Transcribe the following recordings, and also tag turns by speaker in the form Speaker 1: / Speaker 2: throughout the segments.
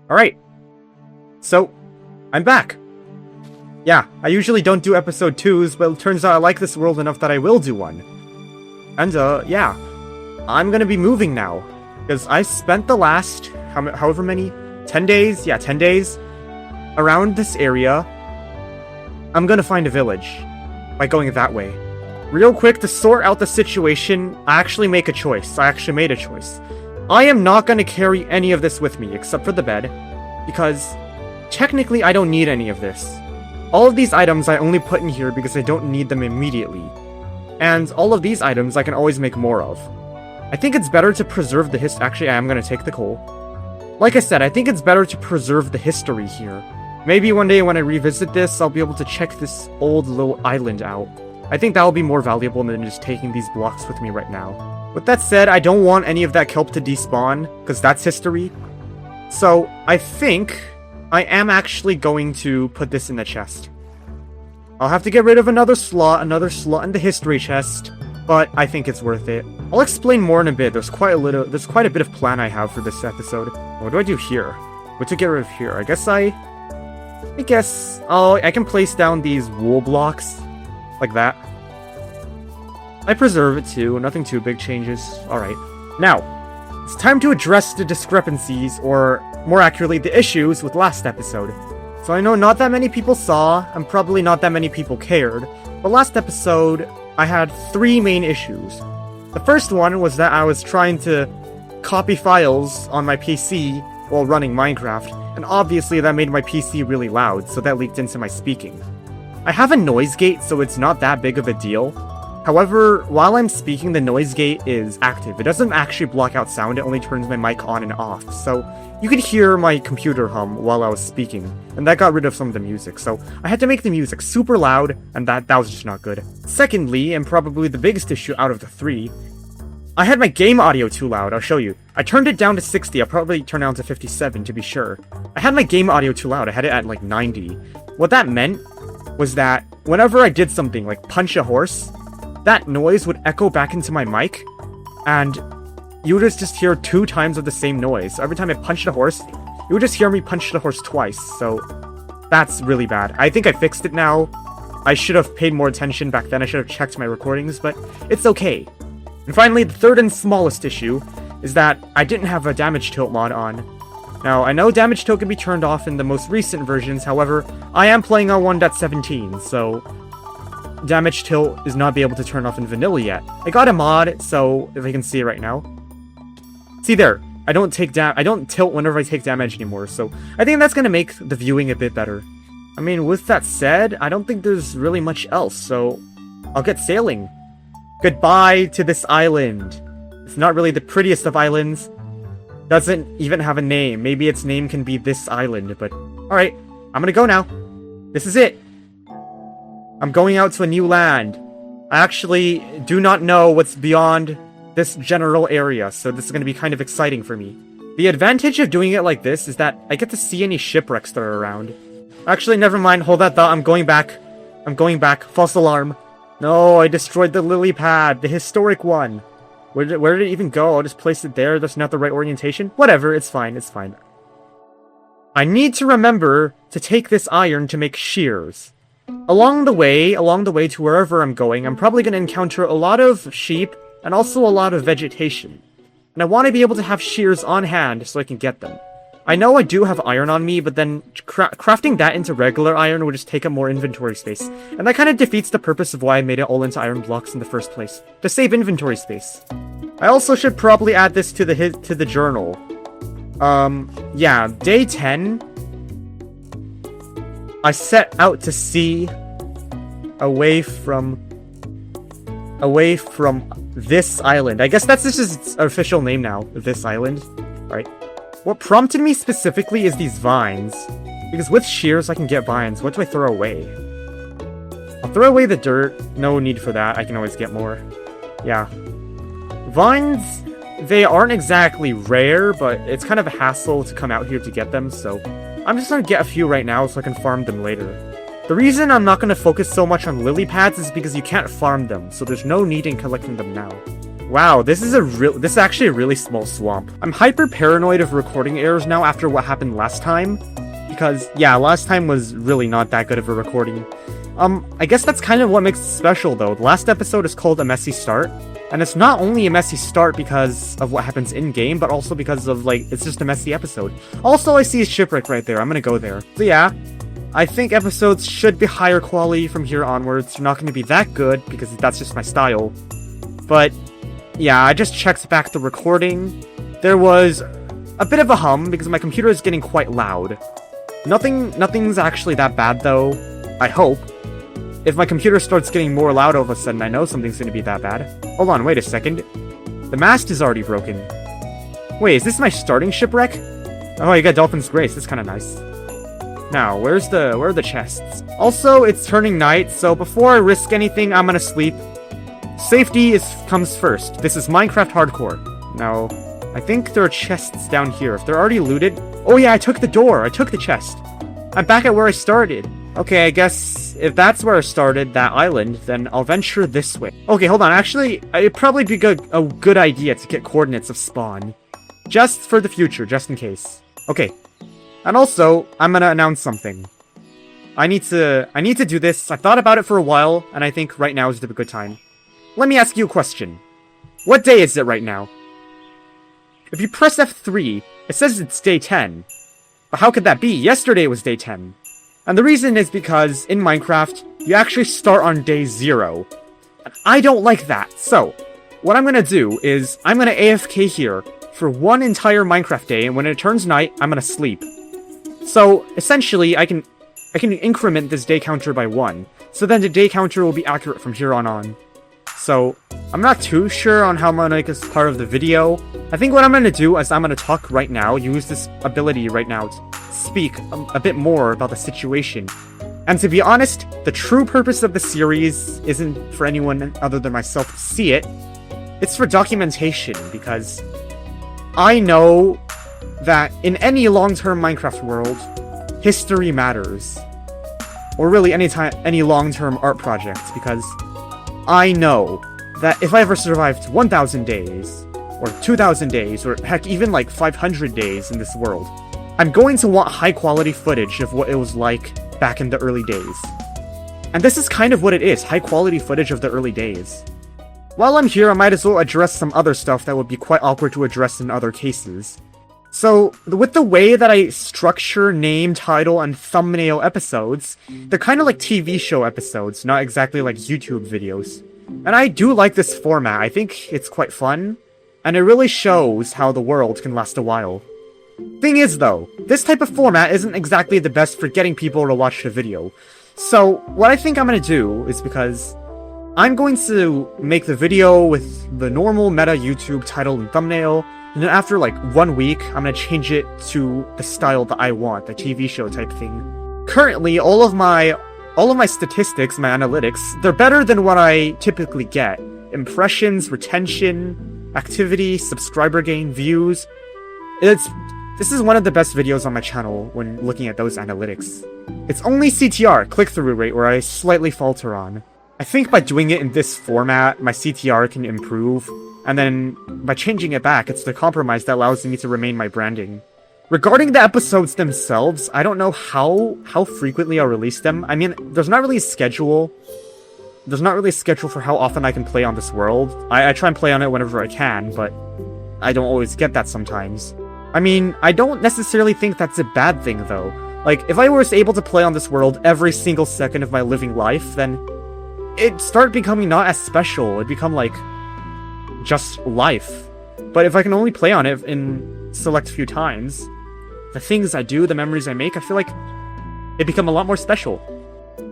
Speaker 1: Alright. So, I'm back. Yeah, I usually don't do episode 2s, but it turns out I like this world enough that I will do one. And, yeah. I'm gonna be moving now. Because I spent the last, however many, 10 days? Yeah, 10 days around this area. I'm gonna find a village by going that way. Real quick, to sort out the situation, I actually make a choice. I actually made a choice. I am not gonna carry any of this with me, except for the bed, because technically I don't need any of this. All of these items I only put in here because I don't need them immediately. And all of these items I can always make more of. I think it's better to preserve the Actually, I am gonna take the coal. Like I said, I think it's better to preserve the history here. Maybe one day when I revisit this, I'll be able to check this old little island out. I think that will be more valuable than just taking these blocks with me right now. With that said, I don't want any of that kelp to despawn, because that's history. So, I think I am actually going to put this in the chest. I'll have to get rid of another slot in the history chest, but I think it's worth it. I'll explain more in a bit. There's quite a bit of plan I have for this episode. What do I do here? What to get rid of here? I guess, oh, I can place down these wool blocks, like that. I preserve it too, nothing too big changes. Alright. Now, it's time to address the discrepancies, or more accurately, the issues with last episode. So I know not that many people saw, and probably not that many people cared, but last episode, I had 3 main issues. The first one was that I was trying to copy files on my PC while running Minecraft, and obviously that made my PC really loud, so that leaked into my speaking. I have a noise gate, so it's not that big of a deal. However, while I'm speaking, the noise gate is active. It doesn't actually block out sound, it only turns my mic on and off, so you could hear my computer hum while I was speaking, and that got rid of some of the music, so I had to make the music super loud, and that was just not good. Secondly, and probably the biggest issue out of the 3, I had my game audio too loud. I'll show you. I turned it down to 60, I'll probably turn it down to 57 to be sure. I had my game audio too loud, I had it at like 90. What that meant was that whenever I did something like punch a horse, that noise would echo back into my mic, and you would just hear 2 times of the same noise. So every time I punched a horse, you would just hear me punch the horse twice, so that's really bad. I think I fixed it now. I should have paid more attention back then, I should have checked my recordings, but it's okay. And finally, the third and smallest issue is that I didn't have a damage tilt mod on. Now, I know damage tilt can be turned off in the most recent versions, however, I am playing on 1.17, so damage tilt is not be able to turn off in vanilla yet. I got a mod, so if I can see it right now. See there, I don't tilt whenever I take damage anymore, so I think that's gonna make the viewing a bit better. I mean, with that said, I don't think there's really much else, so I'll get sailing. Goodbye to this island. It's not really the prettiest of islands. Doesn't even have a name. Maybe its name can be this island, but alright, I'm gonna go now. This is it. I'm going out to a new land. I actually do not know what's beyond this general area, so this is gonna be kind of exciting for me. The advantage of doing it like this is that I get to see any shipwrecks that are around. Actually, never mind, hold that thought, I'm going back. I'm going back, false alarm. No, I destroyed the lily pad, the historic one. Where did it even go? I'll just place it there, that's not the right orientation. Whatever, it's fine, it's fine. I need to remember to take this iron to make shears. Along the way to wherever I'm going, I'm probably going to encounter a lot of sheep and also a lot of vegetation. And I want to be able to have shears on hand so I can get them. I know I do have iron on me, but then crafting that into regular iron would just take up more inventory space. And that kind of defeats the purpose of why I made it all into iron blocks in the first place. To save inventory space. I also should probably add this to the journal. Yeah, day 10. I set out to sea away from this island. I guess that's just its official name now, this island. Right. What prompted me specifically is these vines. Because with shears I can get vines. What do I throw away? I'll throw away the dirt. No need for that. I can always get more. Yeah. Vines, they aren't exactly rare, but it's kind of a hassle to come out here to get them, so I'm just gonna get a few right now so I can farm them later. The reason I'm not gonna focus so much on lily pads is because you can't farm them, so there's no need in collecting them now. Wow, this is actually a really small swamp. I'm hyper paranoid of recording errors now after what happened last time. Because, yeah, last time was really not that good of a recording. I guess that's kind of what makes it special, though. The last episode is called A Messy Start. And it's not only a messy start because of what happens in-game, but also because of, like, it's just a messy episode. Also, I see a shipwreck right there. I'm gonna go there. So yeah, I think episodes should be higher quality from here onwards. They're not gonna be that good, because that's just my style. But, yeah, I just checked back the recording. There was a bit of a hum, because my computer is getting quite loud. Nothing's actually that bad, though. I hope. If my computer starts getting more loud all of a sudden, I know something's gonna be that bad. Hold on, wait a second. The mast is already broken. Wait, is this my starting shipwreck? Oh, you got Dolphin's Grace, that's kinda nice. Now, where are the chests? Also, it's turning night, so before I risk anything, I'm gonna sleep. Safety comes first. This is Minecraft Hardcore. Now, I think there are chests down here. If they're already looted... Oh yeah, I took the door, I took the chest. I'm back at where I started. Okay, I guess if that's where I started, that island, then I'll venture this way. Okay, hold on. Actually, it'd probably be a good idea to get coordinates of spawn. Just for the future, just in case. Okay. And also, I'm gonna announce something. I need to do this. I thought about it for a while, and I think right now is the good time. Let me ask you a question. What day is it right now? If you press F3, it says it's day 10. But how could that be? Yesterday was day 10. And the reason is because, in Minecraft, you actually start on day 0. And I don't like that, so, what I'm gonna do is, I'm gonna AFK here for one entire Minecraft day, and when it turns night, I'm gonna sleep. So, essentially, I can increment this day counter by 1, so then the day counter will be accurate from here on. So, I'm not too sure on how I'm gonna make this part of the video. I think what I'm gonna do is I'm gonna talk right now, use this ability right now to speak a bit more about the situation. And to be honest, the true purpose of the series isn't for anyone other than myself to see it. It's for documentation, because I know that in any long-term Minecraft world, history matters. Or really any long-term art projects, because I know that if I ever survived 1,000 days, or 2,000 days, or heck, even like 500 days in this world, I'm going to want high-quality footage of what it was like back in the early days. And this is kind of what it is, high-quality footage of the early days. While I'm here, I might as well address some other stuff that would be quite awkward to address in other cases. So, with the way that I structure name, title, and thumbnail episodes, they're kind of like TV show episodes, not exactly like YouTube videos. And I do like this format, I think it's quite fun, and it really shows how the world can last a while. Thing is though, this type of format isn't exactly the best for getting people to watch the video. So, what I think I'm gonna do is because I'm going to make the video with the normal meta YouTube title and thumbnail, and then after like 1 week, I'm gonna change it to the style that I want, the TV show type thing. Currently, all of my statistics, my analytics, they're better than what I typically get. Impressions, retention, activity, subscriber gain, views. This is one of the best videos on my channel when looking at those analytics. It's only CTR, click-through rate, where I slightly falter on. I think by doing it in this format, my CTR can improve, and then by changing it back, it's the compromise that allows me to remain my branding. Regarding the episodes themselves, I don't know how frequently I'll release them. I mean, there's not really a schedule. There's not really a schedule for how often I can play on this world. I try and play on it whenever I can, but I don't always get that sometimes. I mean, I don't necessarily think that's a bad thing, though. Like, if I was able to play on this world every single second of my living life, then it'd start becoming not as special. It'd become, like, just life. But if I can only play on it in select few times, the things I do, the memories I make, I feel like it become a lot more special.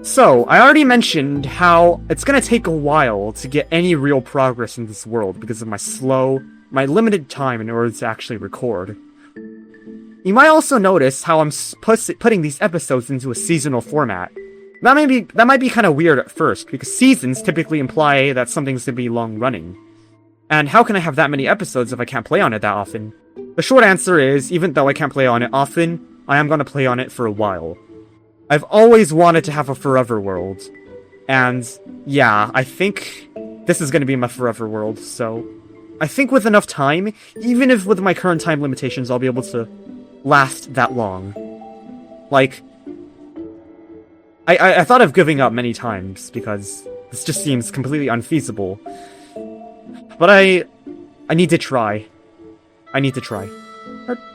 Speaker 1: So, I already mentioned how it's gonna take a while to get any real progress in this world because of my limited time in order to actually record. You might also notice how I'm putting these episodes into a seasonal format. That might be kind of weird at first, because seasons typically imply that something's gonna be long-running. And how can I have that many episodes if I can't play on it that often? The short answer is, even though I can't play on it often, I am gonna play on it for a while. I've always wanted to have a forever world. And, yeah, I think this is gonna be my forever world, so I think with enough time, even if with my current time limitations, I'll be able to last that long. Like, I thought of giving up many times, because this just seems completely unfeasible. But I need to try. I need to try.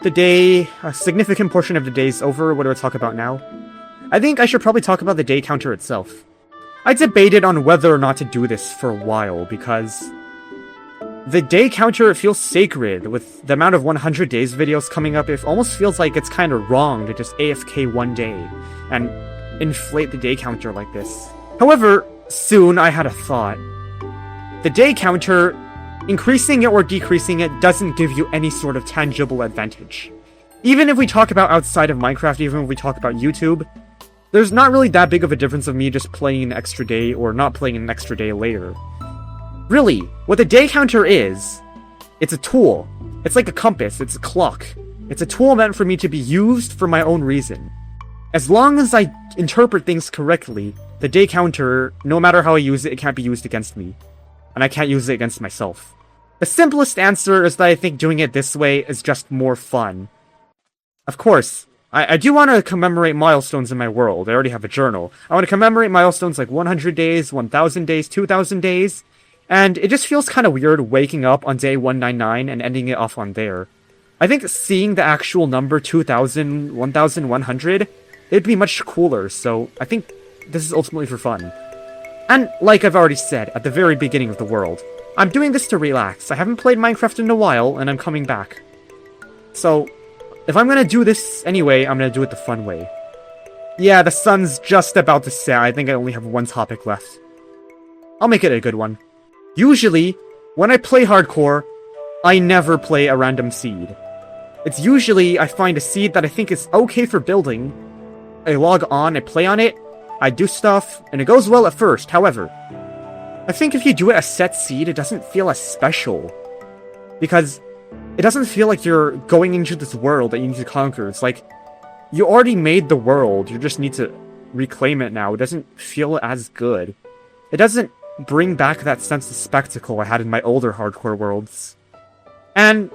Speaker 1: The day, a significant portion of the day is over. What do I talk about now? I think I should probably talk about the day counter itself. I debated on whether or not to do this for a while, because the day counter feels sacred. With the amount of 100 days videos coming up, it almost feels like it's kind of wrong to just AFK one day and inflate the day counter like this. However, soon I had a thought. The day counter, increasing it or decreasing it doesn't give you any sort of tangible advantage. Even if we talk about outside of Minecraft, even if we talk about YouTube, there's not really that big of a difference of me just playing an extra day or not playing an extra day later. Really, what the day counter is, it's a tool. It's like a compass, it's a clock. It's a tool meant for me to be used for my own reason. As long as I interpret things correctly, the day counter, no matter how I use it, it can't be used against me. And I can't use it against myself. The simplest answer is that I think doing it this way is just more fun. Of course, I do want to commemorate milestones in my world. I already have a journal. I want to commemorate milestones like 100 days, 1,000 days, 2,000 days. And it just feels kind of weird waking up on day 199 and ending it off on there. I think seeing the actual number 2,000, 1,100, it'd be much cooler, so I think this is ultimately for fun. And like I've already said at the very beginning of the world, I'm doing this to relax. I haven't played Minecraft in a while, and I'm coming back. So, if I'm gonna do this anyway, I'm gonna do it the fun way. Yeah, the sun's just about to set. I think I only have one topic left. I'll make it a good one. Usually, when I play hardcore, I never play a random seed. It's usually I find a seed that I think is okay for building, I log on, I play on it, I do stuff, and it goes well at first. However, I think if you do it a set seed, it doesn't feel as special. Because it doesn't feel like you're going into this world that you need to conquer. It's like, you already made the world, you just need to reclaim it now. It doesn't feel as good. It doesn't bring back that sense of spectacle I had in my older hardcore worlds. And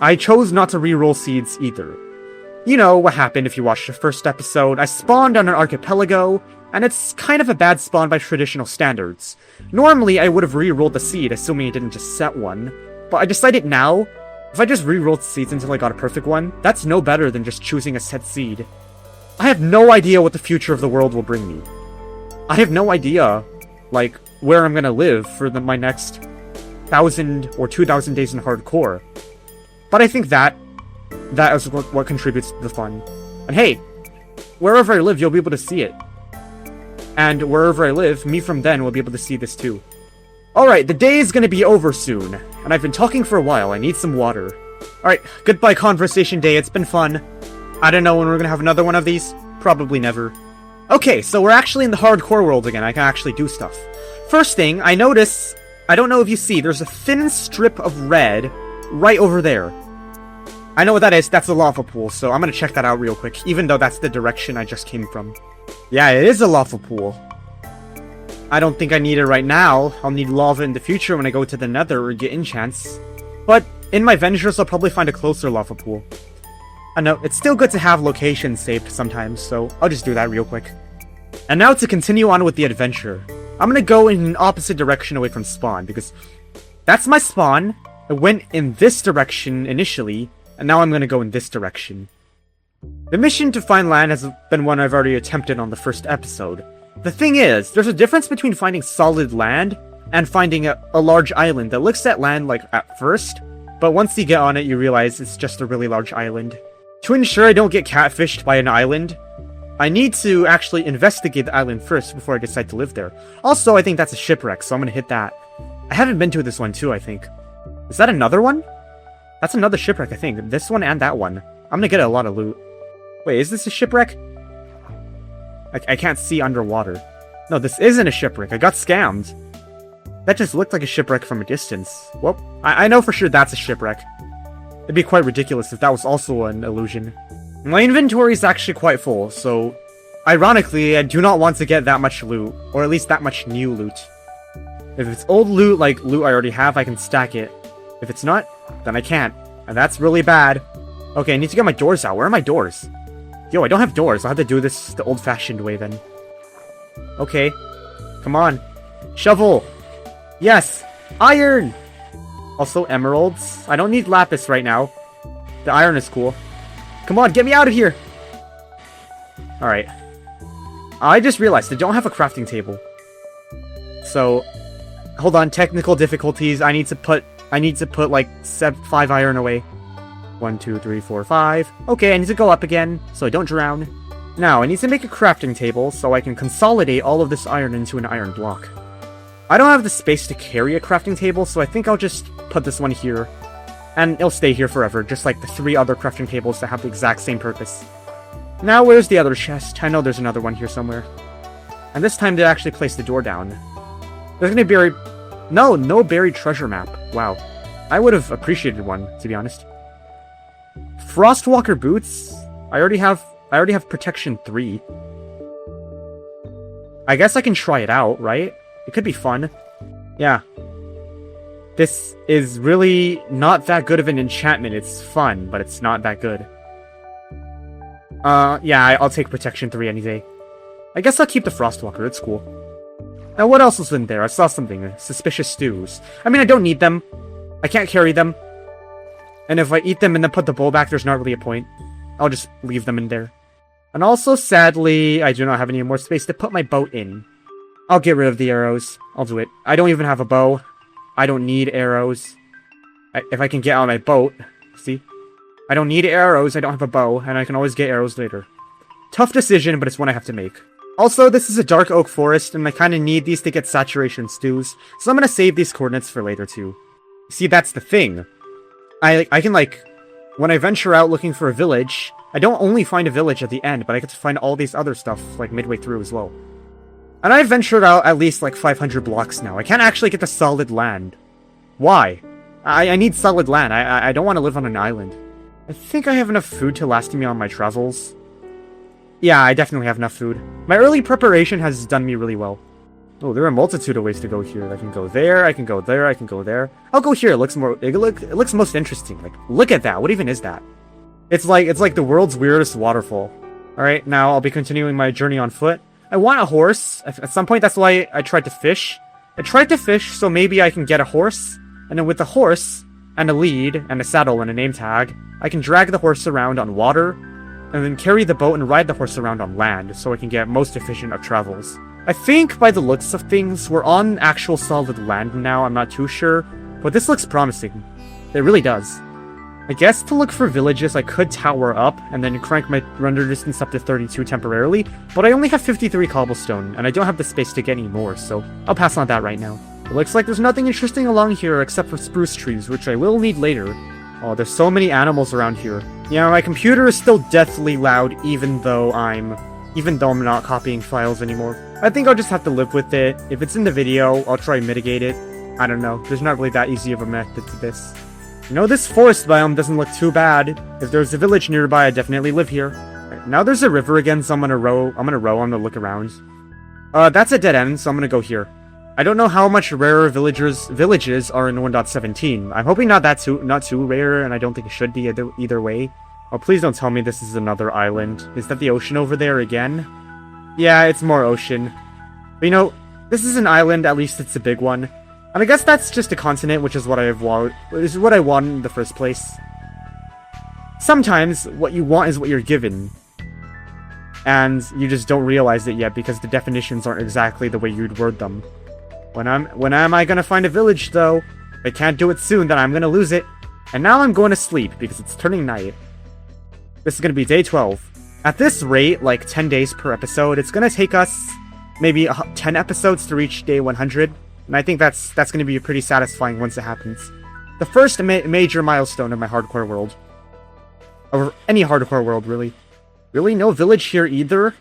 Speaker 1: I chose not to reroll seeds either. You know what happened if you watched the first episode. I spawned on an archipelago, and it's kind of a bad spawn by traditional standards. Normally, I would have re-rolled the seed, assuming it didn't just set one. But I decided now, if I just re-rolled seeds until I got a perfect one, that's no better than just choosing a set seed. I have no idea what the future of the world will bring me. I have no idea, like, where I'm gonna live for my next 1,000 or 2,000 days in hardcore. But I think that is what contributes to the fun. And hey, wherever I live, you'll be able to see it. And wherever I live, me from then will be able to see this too. Alright, the day is gonna be over soon, and I've been talking for a while. I need some water. Alright, goodbye conversation day, it's been fun. I don't know when we're gonna have another one of these. Probably never. Okay, so we're actually in the hardcore world again. I can actually do stuff. First thing, I notice, I don't know if you see, there's a thin strip of red right over there. I know what that is, that's a lava pool, so I'm gonna check that out real quick, even though that's the direction I just came from. Yeah, it is a lava pool. I don't think I need it right now. I'll need lava in the future when I go to the nether or get enchants. But in my ventures, I'll probably find a closer lava pool. I know, it's still good to have locations saved sometimes, so I'll just do that real quick. And now to continue on with the adventure. I'm gonna go in an opposite direction away from spawn, because that's my spawn. I went in this direction initially, and now I'm gonna go in this direction. The mission to find land has been one I've already attempted on the first episode. The thing is, there's a difference between finding solid land and finding a large island that looks at land like at first, but once you get on it you realize it's just a really large island. To ensure I don't get catfished by an island, I need to actually investigate the island first before I decide to live there. Also, I think that's a shipwreck, so I'm gonna hit that. I haven't been to this one too, I think. Is that another one? That's another shipwreck, I think. This one and that one. I'm gonna get a lot of loot. Wait, is this a shipwreck? I can't see underwater. No, this isn't a shipwreck. I got scammed. That just looked like a shipwreck from a distance. Well, I know for sure that's a shipwreck. It'd be quite ridiculous if that was also an illusion. My inventory is actually quite full, so ironically, I do not want to get that much loot, or at least that much new loot. If it's old loot, like loot I already have, I can stack it. If it's not, then I can't. And that's really bad. Okay, I need to get my doors out. Where are my doors? Yo, I don't have doors. I'll have to do this the old-fashioned way then. Okay. Come on. Shovel! Yes! Iron! Also, emeralds. I don't need lapis right now. The iron is cool. Come on, get me out of here! Alright. I just realized I don't have a crafting table. So, hold on, technical difficulties. I need to put like 5 iron away. 1, 2, 3, 4, 5. Okay, I need to go up again, so I don't drown. Now, I need to make a crafting table so I can consolidate all of this iron into an iron block. I don't have the space to carry a crafting table, so I think I'll just put this one here. And it'll stay here forever, just like the 3 other crafting tables that have the exact same purpose. Now, where's the other chest? I know there's another one here somewhere. And this time they actually place the door down. There's gonna be no buried treasure map. Wow. I would have appreciated one, to be honest. Frostwalker boots? I already have protection 3. I guess I can try it out, right? It could be fun. Yeah. This is really not that good of an enchantment. It's fun, but it's not that good. Yeah, I'll take protection 3 any day. I guess I'll keep the Frostwalker, it's cool. Now, what else was in there? I saw something. Suspicious stews. I mean, I don't need them. I can't carry them. And if I eat them and then put the bowl back, there's not really a point. I'll just leave them in there. And also, sadly, I do not have any more space to put my boat in. I'll get rid of the arrows. I'll do it. I don't even have a bow. I don't need arrows. If I can get on my boat, see? I don't need arrows, I don't have a bow, and I can always get arrows later. Tough decision, but it's one I have to make. Also, this is a dark oak forest, and I kinda need these to get saturation stews, so I'm gonna save these coordinates for later too. See, that's the thing. I can like, when I venture out looking for a village, I don't only find a village at the end, but I get to find all these other stuff, like midway through as well. And I've ventured out at least like 500 blocks now. I can't actually get to solid land. Why? I need solid land. I don't want to live on an island. I think I have enough food to last me on my travels. Yeah, I definitely have enough food. My early preparation has done me really well. Oh, there are a multitude of ways to go here. I can go there, I can go there, I can go there. I'll go here. It looks most interesting. Like, look at that. What even is that? It's like the world's weirdest waterfall. Alright, now I'll be continuing my journey on foot. I want a horse. At some point, that's why I tried to fish. I tried to fish so maybe I can get a horse. And then with the horse, and a lead, and a saddle, and a name tag, I can drag the horse around on water, and then carry the boat and ride the horse around on land, so I can get most efficient of travels. I think, by the looks of things, we're on actual solid land now, I'm not too sure, but this looks promising. It really does. I guess to look for villages, I could tower up, and then crank my render distance up to 32 temporarily, but I only have 53 cobblestone, and I don't have the space to get any more, so I'll pass on that right now. It looks like there's nothing interesting along here except for spruce trees, which I will need later. Oh, there's so many animals around here. Yeah, my computer is still deathly loud, even though I'm not copying files anymore. I think I'll just have to live with it. If it's in the video, I'll try and mitigate it. I don't know, there's not really that easy of a method to this. You know, this forest biome doesn't look too bad. If there's a village nearby, I'd definitely live here. Right, now there's a river again, so I'm gonna look around. That's a dead end, so I'm gonna go here. I don't know how much rarer villages are in 1.17. I'm hoping not too rare, and I don't think it should be either way. Oh, please don't tell me this is another island. Is that the ocean over there again? Yeah, it's more ocean. But you know, this is an island, at least it's a big one. And I guess that's just a continent, which is what I want in the first place. Sometimes, what you want is what you're given. And you just don't realize it yet, because the definitions aren't exactly the way you'd word them. When am I gonna find a village, though? If I can't do it soon, then I'm gonna lose it. And now I'm going to sleep, because it's turning night. This is gonna be day 12. At this rate, like 10 days per episode, it's gonna take us maybe 10 episodes to reach day 100. And I think that's gonna be pretty satisfying once it happens. The first major milestone of my hardcore world. Or any hardcore world, really. Really? No village here either?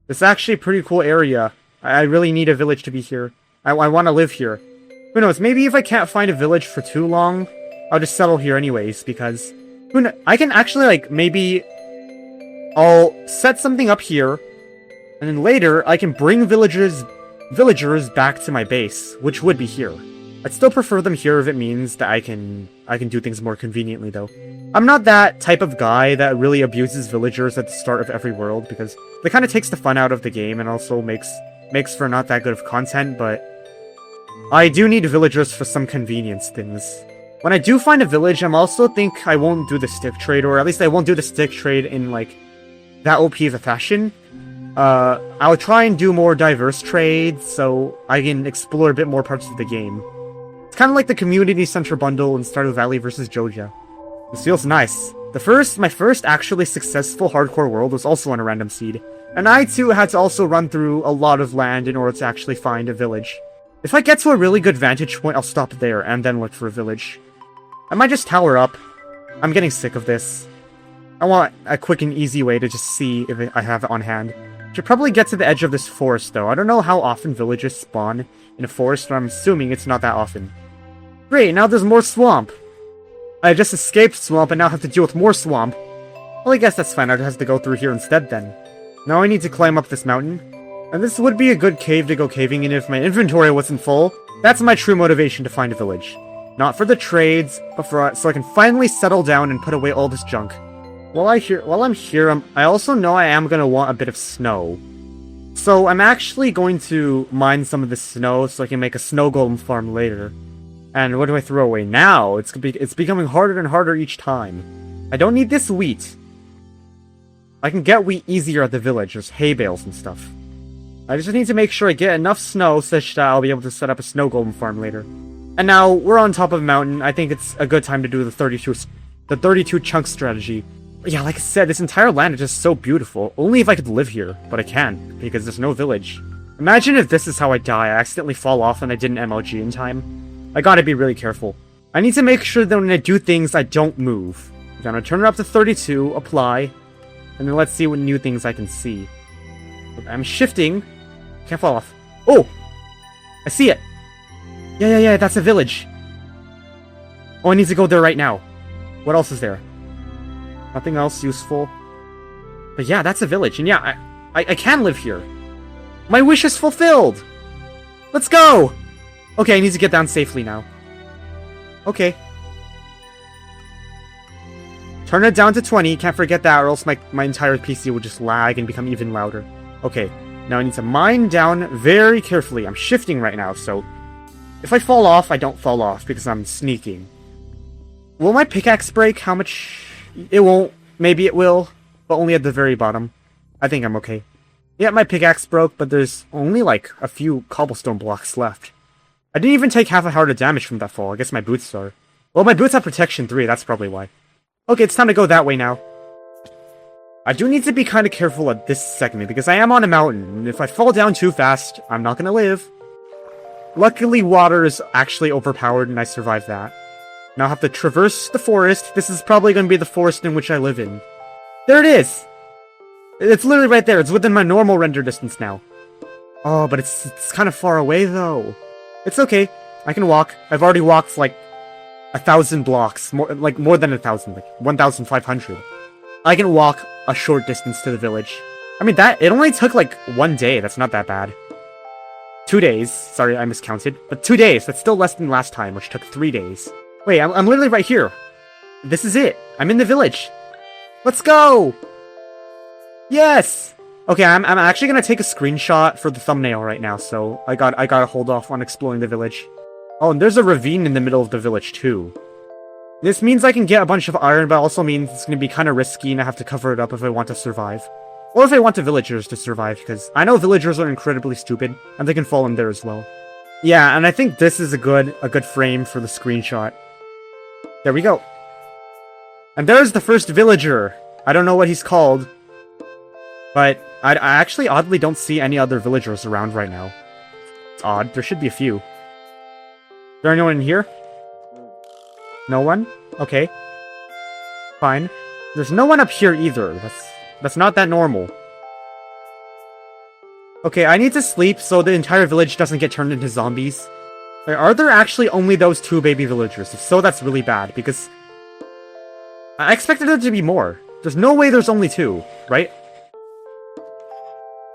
Speaker 1: This is actually a pretty cool area. I really need a village to be here. I want to live here. Who knows, maybe if I can't find a village for too long, I'll just settle here anyways, because... I can actually, like, maybe... I'll set something up here, and then later, I can bring villagers back to my base, which would be here. I'd still prefer them here if it means that I can do things more conveniently, though. I'm not that type of guy that really abuses villagers at the start of every world, because it kind of takes the fun out of the game and also makes for not that good of content, but I do need villagers for some convenience things. When I do find a village, I'm also think I won't do the stick trade, or at least I won't do the stick trade in, like, that OP of a fashion. I'll try and do more diverse trades, so I can explore a bit more parts of the game. It's kind of like the Community Center bundle in Stardew Valley vs. Joja. This feels nice. My first actually successful hardcore world was also on a random seed, and I too had to also run through a lot of land in order to actually find a village. If I get to a really good vantage point, I'll stop there and then look for a village. I might just tower up. I'm getting sick of this. I want a quick and easy way to just see if I have it on hand. Should probably get to the edge of this forest, though. I don't know how often villages spawn in a forest, but I'm assuming it's not that often. Great, now there's more swamp. I just escaped swamp and now have to deal with more swamp. Well, I guess that's fine. I just have to go through here instead, then. Now I need to climb up this mountain. And this would be a good cave to go caving in if my inventory wasn't full. That's my true motivation to find a village. Not for the trades, but so I can finally settle down and put away all this junk. While I'm here, I also know I am going to want a bit of snow. So I'm actually going to mine some of the snow so I can make a snow golem farm later. And what do I throw away now? It's becoming harder and harder each time. I don't need this wheat. I can get wheat easier at the village. There's hay bales and stuff. I just need to make sure I get enough snow such that I'll be able to set up a snow golem farm later. And now, we're on top of a mountain. I think it's a good time to do the 32 chunk strategy. Yeah, like I said, this entire land is just so beautiful. Only if I could live here, but I can't, because there's no village. Imagine if this is how I die. I accidentally fall off and I didn't MLG in time. I gotta be really careful. I need to make sure that when I do things, I don't move. I'm gonna turn it up to 32, apply, and then let's see what new things I can see. I'm shifting. Can't fall off. Oh! I see it! Yeah, that's a village. Oh, I need to go there right now. What else is there? Nothing else useful. But yeah, that's a village, and yeah, I can live here. My wish is fulfilled! Let's go! Okay, I need to get down safely now. Okay. Turn it down to 20, can't forget that, or else my entire PC will just lag and become even louder. Okay, now I need to mine down very carefully. I'm shifting right now, so if I fall off, I don't fall off because I'm sneaking. Will my pickaxe break? How much? It won't. Maybe it will, but only at the very bottom. I think I'm okay. Yeah, my pickaxe broke, but there's only like a few cobblestone blocks left. I didn't even take half a heart of damage from that fall. I guess my boots are... Well, my boots have protection 3, that's probably why. Okay, it's time to go that way now. I do need to be kind of careful at this segment, because I am on a mountain, and if I fall down too fast, I'm not gonna live. Luckily, water is actually overpowered, and I survived that. Now I have to traverse the forest. This is probably going to be the forest in which I live in. There it is! It's literally right there. It's within my normal render distance now. Oh, but it's kind of far away, though. It's okay. I can walk. I've already walked, like, 1,000 blocks. More than 1,000. Like, 1,500. I can walk a short distance to the village. I mean, it only took, like, 1 day. That's not that bad. 2 days. Sorry, I miscounted. But 2 days. That's still less than last time, which took 3 days. Wait, I'm literally right here. This is it. I'm in the village. Let's go! Yes! Okay, I'm actually gonna take a screenshot for the thumbnail right now, so I gotta hold off on exploring the village. Oh, and there's a ravine in the middle of the village, too. This means I can get a bunch of iron, but also means it's gonna be kind of risky and I have to cover it up if I want to survive. Or if I want the villagers to survive, because I know villagers are incredibly stupid, and they can fall in there as well. Yeah, and I think this is a good frame for the screenshot. There we go. And there's the first villager. I don't know what he's called. But I actually oddly don't see any other villagers around right now. It's odd. There should be a few. Is there anyone in here? No one? Okay. Fine. There's no one up here either. That's not that normal. Okay, I need to sleep so the entire village doesn't get turned into zombies. Wait, are there actually only those 2 baby villagers? If so, that's really bad, because I expected there to be more. There's no way there's only 2, right?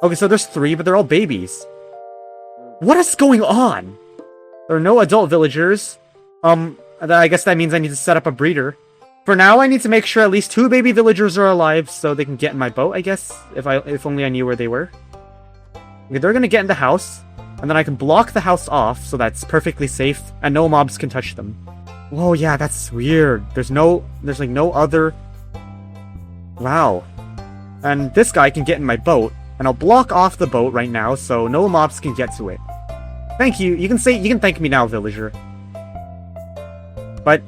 Speaker 1: Okay, so there's 3, but they're all babies. What is going on? There are no adult villagers. I guess that means I need to set up a breeder. For now, I need to make sure at least 2 baby villagers are alive so they can get in my boat, I guess. If only I knew where they were. Okay, they're gonna get in the house, and then I can block the house off so that's perfectly safe, and no mobs can touch them. Whoa, yeah, that's weird. There's like no other... Wow. And this guy can get in my boat, and I'll block off the boat right now so no mobs can get to it. Thank you. You can thank me now, villager. But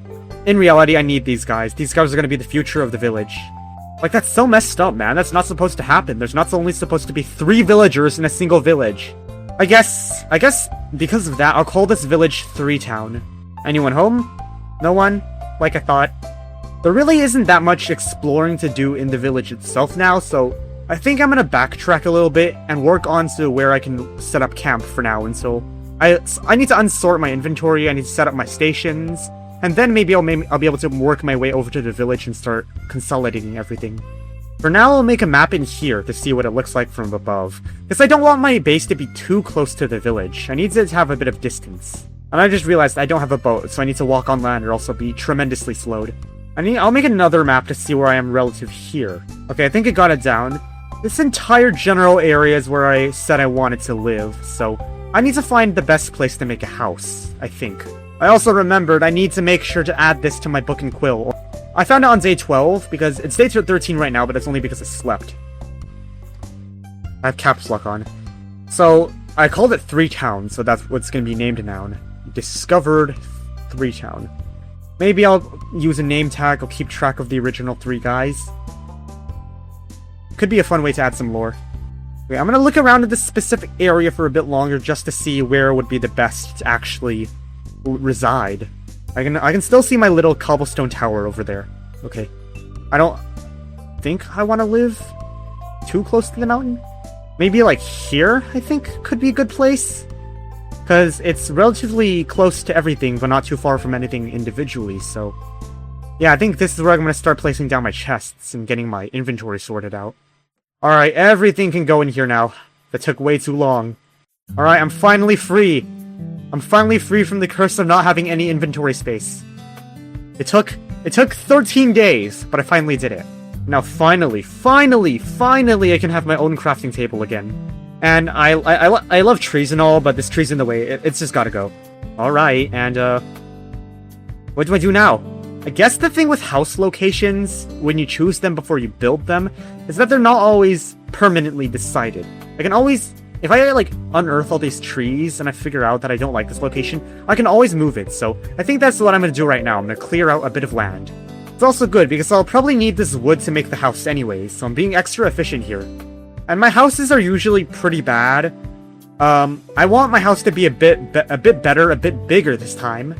Speaker 1: in reality, I need these guys. These guys are going to be the future of the village. Like, that's so messed up, man. That's not supposed to happen. There's not only supposed to be 3 villagers in a single village. I guess because of that, I'll call this village 3 Town. Anyone home? No one? Like I thought. There really isn't that much exploring to do in the village itself now, so I think I'm gonna backtrack a little bit and work on to where I can set up camp for now until I need to unsort my inventory, I need to set up my stations, and then maybe I'll be able to work my way over to the village and start consolidating everything. For now, I'll make a map in here to see what it looks like from above, because I don't want my base to be too close to the village. I need to have a bit of distance. And I just realized I don't have a boat, so I need to walk on land or else I'll be tremendously slowed. I'll make another map to see where I am relative here. Okay, I think I got it down. This entire general area is where I said I wanted to live, so I need to find the best place to make a house, I think. I also remembered I need to make sure to add this to my book and quill. I found it on day 12, because it's day 13 right now, but it's only because I slept. I have caps lock on. So, I called it 3 Town, so that's what's going to be named now. Discovered 3 Town. Maybe I'll use a name tag, I'll keep track of the original 3 guys. Could be a fun way to add some lore. Okay, I'm gonna look around at this specific area for a bit longer just to see where would be the best to actually reside. I can still see my little cobblestone tower over there. Okay. I don't think I want to live too close to the mountain. Maybe like here, I think, could be a good place. Because it's relatively close to everything, but not too far from anything individually, so... Yeah, I think this is where I'm going to start placing down my chests and getting my inventory sorted out. Alright, everything can go in here now. That took way too long. Alright, I'm finally free. I'm finally free from the curse of not having any inventory space. It took 13 days, but I finally did it. Now finally, I can have my own crafting table again. And I love trees and all, but this tree's in the way. It's just gotta go. Alright, and what do I do now? I guess the thing with house locations, when you choose them before you build them, is that they're not always permanently decided. I can always, if I like unearth all these trees and I figure out that I don't like this location, I can always move it. So I think that's what I'm gonna do right now. I'm gonna clear out a bit of land. It's also good because I'll probably need this wood to make the house anyways, so I'm being extra efficient here. And my houses are usually pretty bad. I want my house to be a bit better, a bit bigger this time.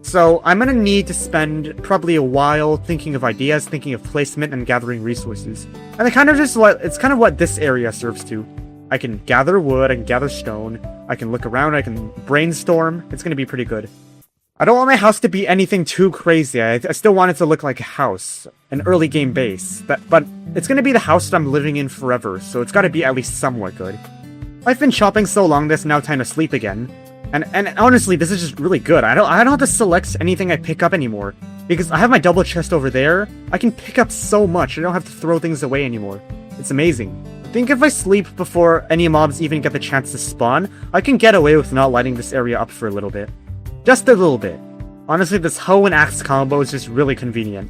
Speaker 1: So I'm gonna need to spend probably a while thinking of ideas, thinking of placement, and gathering resources. And it's kind of what this area serves to. I can gather wood, I can gather stone, I can look around, I can brainstorm. It's gonna be pretty good. I don't want my house to be anything too crazy. I still want it to look like a house, an early game base. But it's gonna be the house that I'm living in forever, so it's gotta be at least somewhat good. I've been shopping so long, there's now time to sleep again. And honestly, this is just really good. I don't have to select anything I pick up anymore. Because I have my double chest over there, I can pick up so much, I don't have to throw things away anymore. It's amazing. I think if I sleep before any mobs even get the chance to spawn, I can get away with not lighting this area up for a little bit. Just a little bit. Honestly, this hoe and axe combo is just really convenient.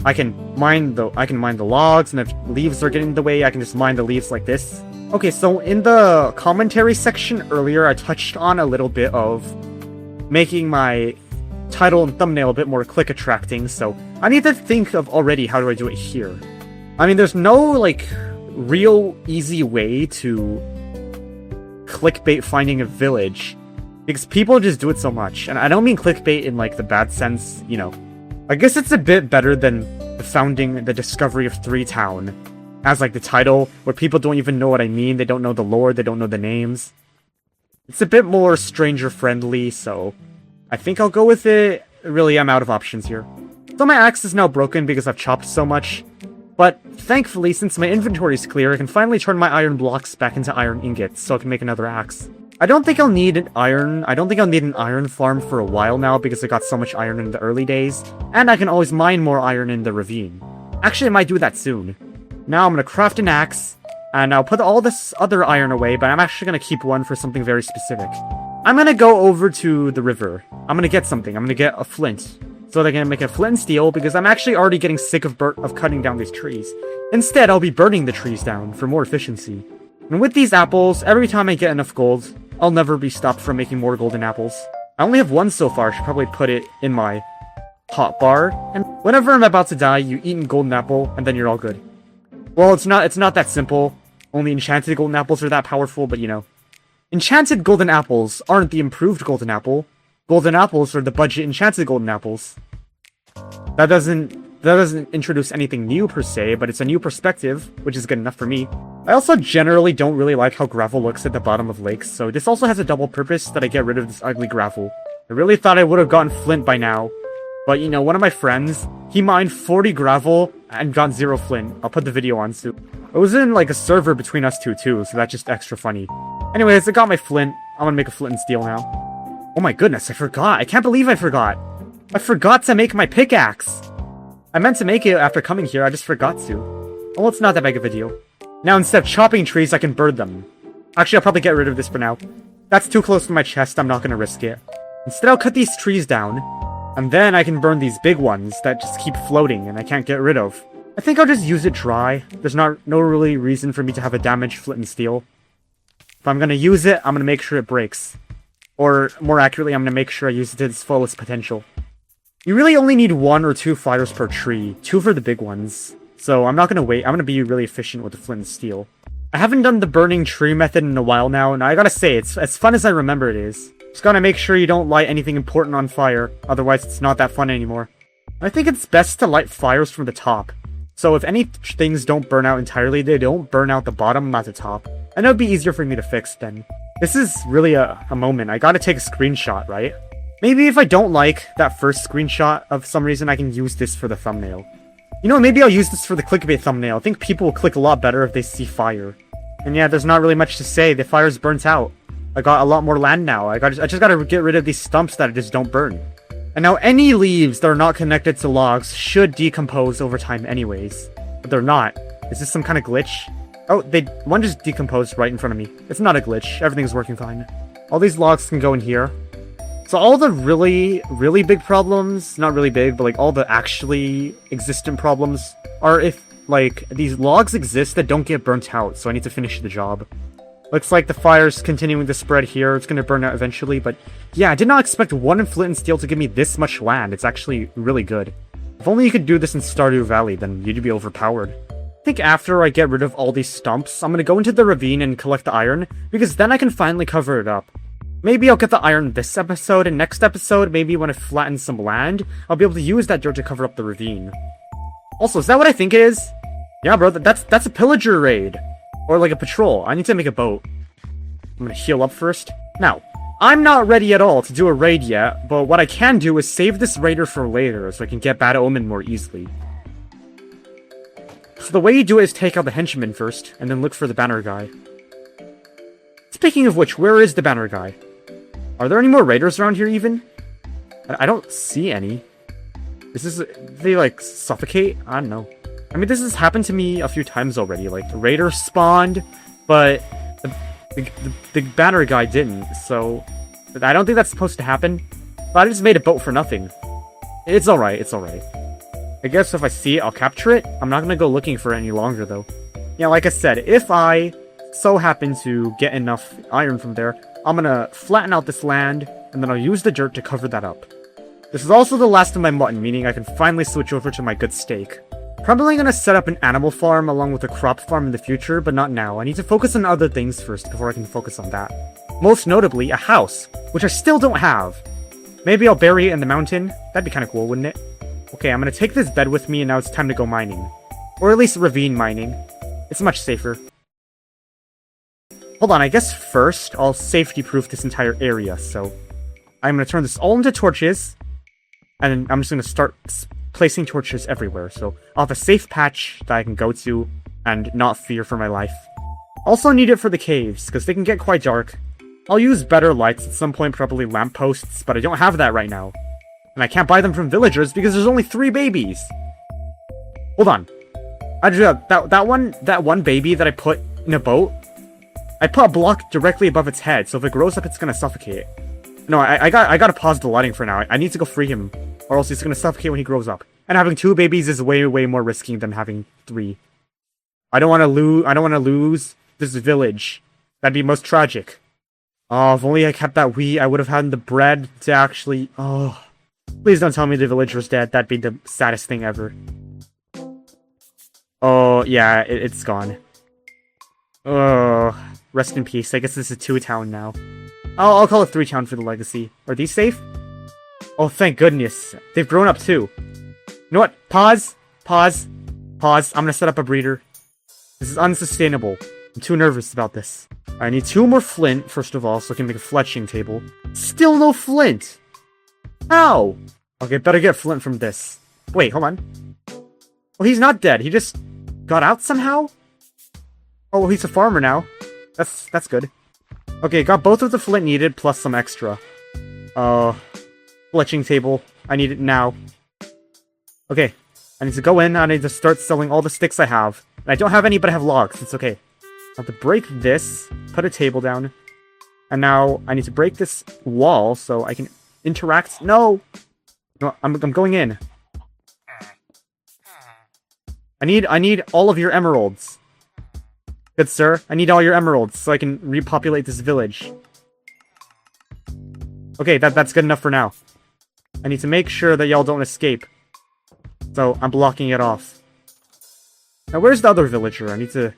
Speaker 1: I can mine the logs, and if leaves are getting in the way, I can just mine the leaves like this. Okay, so in the commentary section earlier, I touched on a little bit of making my title and thumbnail a bit more click-attracting, so I need to think of already how do I do it here. I mean, there's no, like, real easy way to clickbait finding a village, because people just do it so much, and I don't mean clickbait in, like, the bad sense, you know. I guess it's a bit better than the discovery of 3 Town. As like the title, where people don't even know what I mean, they don't know the lore, they don't know the names. It's a bit more stranger-friendly, so I think I'll go with it. Really, I'm out of options here. So my axe is now broken because I've chopped so much, but thankfully, since my inventory is clear, I can finally turn my iron blocks back into iron ingots, so I can make another axe. I don't think I'll need an iron. I don't think I'll need an iron farm for a while now because I got so much iron in the early days, and I can always mine more iron in the ravine. Actually, I might do that soon. Now I'm gonna craft an axe, and I'll put all this other iron away, but I'm actually gonna keep one for something very specific. I'm gonna go over to the river. I'm gonna get something. I'm gonna get a flint, so that I can make a flint and steel, because I'm actually already getting sick of cutting down these trees. Instead, I'll be burning the trees down for more efficiency. And with these apples, every time I get enough gold, I'll never be stopped from making more golden apples. I only have one so far. I should probably put it in my hot bar. And whenever I'm about to die, you eat a golden apple, and then you're all good. Well, it's not that simple. Only enchanted golden apples are that powerful, but you know. Enchanted golden apples aren't the improved golden apple. Golden apples are the budget enchanted golden apples. That doesn't introduce anything new per se, but it's a new perspective, which is good enough for me. I also generally don't really like how gravel looks at the bottom of lakes, so this also has a double purpose that I get rid of this ugly gravel. I really thought I would have gotten flint by now, but you know, one of my friends, he mined 40 gravel and got 0 flint. I'll put the video on soon. It was in like a server between us two too, so that's just extra funny. Anyways, I got my flint. I'm gonna make a flint and steel now. Oh my goodness, I forgot. I can't believe I forgot. I forgot to make my pickaxe. I meant to make it after coming here, I just forgot to. Well, it's not that big of a deal. Now, instead of chopping trees, I can burn them. Actually, I'll probably get rid of this for now. That's too close to my chest, I'm not gonna risk it. Instead, I'll cut these trees down, and then I can burn these big ones that just keep floating and I can't get rid of. I think I'll just use it dry. There's no really reason for me to have a damaged flint and steel. If I'm gonna use it, I'm gonna make sure it breaks. Or, more accurately, I'm gonna make sure I use it to its fullest potential. You really only need 1 or 2 fires per tree, 2 for the big ones. So I'm not gonna wait, I'm gonna be really efficient with the flint and steel. I haven't done the burning tree method in a while now, and I gotta say, it's as fun as I remember it is. Just gotta make sure you don't light anything important on fire, otherwise it's not that fun anymore. I think it's best to light fires from the top. So if any things don't burn out entirely, they don't burn out the bottom, not the top. And it would be easier for me to fix then. This is really a moment, I gotta take a screenshot, right? Maybe if I don't like that first screenshot of some reason, I can use this for the thumbnail. You know, maybe I'll use this for the clickbait thumbnail. I think people will click a lot better if they see fire. And yeah, there's not really much to say. The fire's burnt out. I got a lot more land now. I just gotta get rid of these stumps that just don't burn. And now any leaves that are not connected to logs should decompose over time anyways. But they're not. Is this some kind of glitch? Oh, one just decomposed right in front of me. It's not a glitch. Everything's working fine. All these logs can go in here. So all the really, really big problems, not really big, but like all the actually existent problems are if, like, these logs exist that don't get burnt out, so I need to finish the job. Looks like the fire's continuing to spread here, it's gonna burn out eventually, but yeah, I did not expect 1 flint and steel to give me this much land. It's actually really good. If only you could do this in Stardew Valley, then you'd be overpowered. I think after I get rid of all these stumps, I'm gonna go into the ravine and collect the iron, because then I can finally cover it up. Maybe I'll get the iron this episode, and next episode, maybe when I flatten some land, I'll be able to use that dirt to cover up the ravine. Also, is that what I think it is? Yeah, bro, that's a pillager raid. Or like a patrol. I need to make a boat. I'm gonna heal up first. Now, I'm not ready at all to do a raid yet, but what I can do is save this raider for later, so I can get Bad Omen more easily. So the way you do it is take out the henchman first, and then look for the banner guy. Speaking of which, where is the banner guy? Are there any more raiders around here even? I don't see any. They like suffocate? I don't know. I mean, this has happened to me a few times already. Like, the raider spawned, but the banner guy didn't, so I don't think that's supposed to happen. But I just made a boat for nothing. It's alright, it's alright. I guess if I see it, I'll capture it. I'm not gonna go looking for it any longer, though. Yeah, like I said, if I so happen to get enough iron from there, I'm gonna flatten out this land, and then I'll use the dirt to cover that up. This is also the last of my mutton, meaning I can finally switch over to my good steak. Probably gonna set up an animal farm along with a crop farm in the future, but not now. I need to focus on other things first before I can focus on that. Most notably, a house, which I still don't have. Maybe I'll bury it in the mountain. That'd be kinda cool, wouldn't it? Okay, I'm gonna take this bed with me, and now it's time to go mining. Or at least ravine mining. It's much safer. Hold on, I guess first, I'll safety-proof this entire area, so I'm gonna turn this all into torches, and I'm just gonna start placing torches everywhere, so I'll have a safe patch that I can go to, and not fear for my life. Also need it for the caves, because they can get quite dark. I'll use better lights at some point, probably lampposts, but I don't have that right now. And I can't buy them from villagers because there's only 3 babies. Hold on. I just, that one baby that I put in a boat, I put a block directly above its head, so if it grows up, it's gonna suffocate it. No, I gotta pause the lighting for now. I need to go free him, or else he's gonna suffocate when he grows up. And having 2 babies is way, way more risky than having 3. I don't want to lose this village. That'd be most tragic. Oh, if only I kept that wheat, I would have had the bread to actually... Oh, please don't tell me the villager's dead. That'd be the saddest thing ever. Oh, yeah, it's gone. Oh, rest in peace. I guess this is 2-town now. I'll call it 3-town for the legacy. Are these safe? Oh, thank goodness. They've grown up too. You know what? Pause. Pause. Pause. I'm gonna set up a breeder. This is unsustainable. I'm too nervous about this. I need 2 more flint, first of all, so I can make a fletching table. Still no flint! How? Okay, better get flint from this. Wait, hold on. Oh, he's not dead. He just got out somehow? Oh, well, he's a farmer now. That's good. Okay, got both of the flint needed, plus some extra. Fletching table. I need it now. Okay, I need to go in, I need to start selling all the sticks I have. And I don't have any, but I have logs, it's okay. I have to break this, put a table down. And now I need to break this wall so I can interact. No! No, I'm going in. I need all of your emeralds. Good sir, I need all your emeralds so I can repopulate this village. Okay, that's good enough for now. I need to make sure that y'all don't escape. So I'm blocking it off. Now where's the other villager? I need to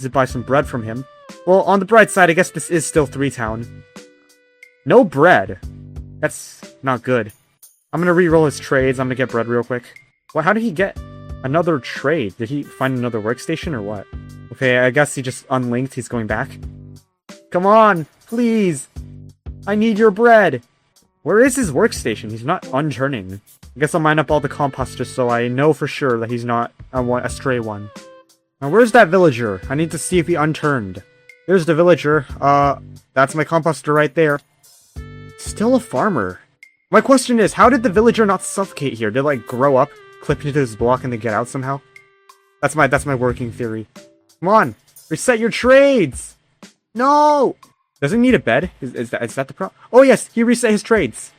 Speaker 1: buy some bread from him. Well, on the bright side, I guess this is still 3-town. No bread. That's not good. I'm gonna re-roll his trades. I'm gonna get bread real quick. Well, how did he get another trade? Did he find another workstation or what? Okay, I guess he just unlinked. He's going back. Come on, please. I need your bread. Where is his workstation? He's not unturning. I guess I'll mine up all the compost just so I know for sure that he's not a stray one. Now, where's that villager? I need to see if he unturned. There's the villager. That's my composter right there. Still a farmer. My question is, how did the villager not suffocate here? Did it, like, grow up, clip into his block, and then get out somehow? That's my working theory. Come on! Reset your trades! No! Does he need a bed? Is that the problem? Oh yes, he reset his trades.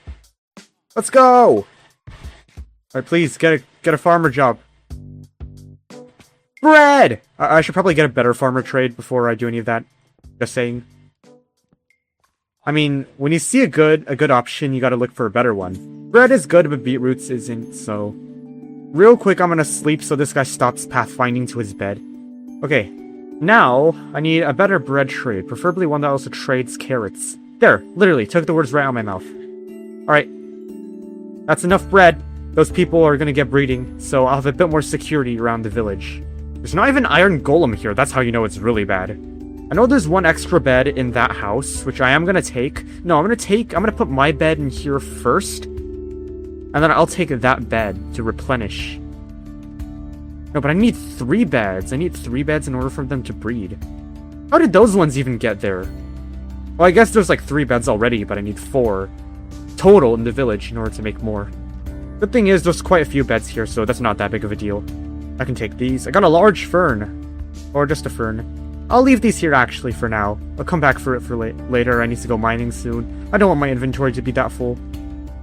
Speaker 1: Let's go! Alright, please, get a farmer job. Bread! I should probably get a better farmer trade before I do any of that. Just saying. I mean, when you see a good option, you gotta look for a better one. Bread is good, but beetroots isn't, so... Real quick, I'm gonna sleep so this guy stops pathfinding to his bed. Okay, now, I need a better bread trade, preferably one that also trades carrots. There, literally, took the words right out of my mouth. Alright. That's enough bread. Those people are gonna get breeding, so I'll have a bit more security around the village. There's not even iron golem here, that's how you know it's really bad. I know there's one extra bed in that house, which I am gonna take. No, I'm gonna put my bed in here first, and then I'll take that bed to replenish. No, but I need 3 beds. I need 3 beds in order for them to breed. How did those ones even get there? Well, I guess there's like 3 beds already, but I need 4 total in the village in order to make more. Good thing is, there's quite a few beds here, so that's not that big of a deal. I can take these. I got a large fern. Or just a fern. I'll leave these here actually for now. I'll come back for it for later. I need to go mining soon. I don't want my inventory to be that full.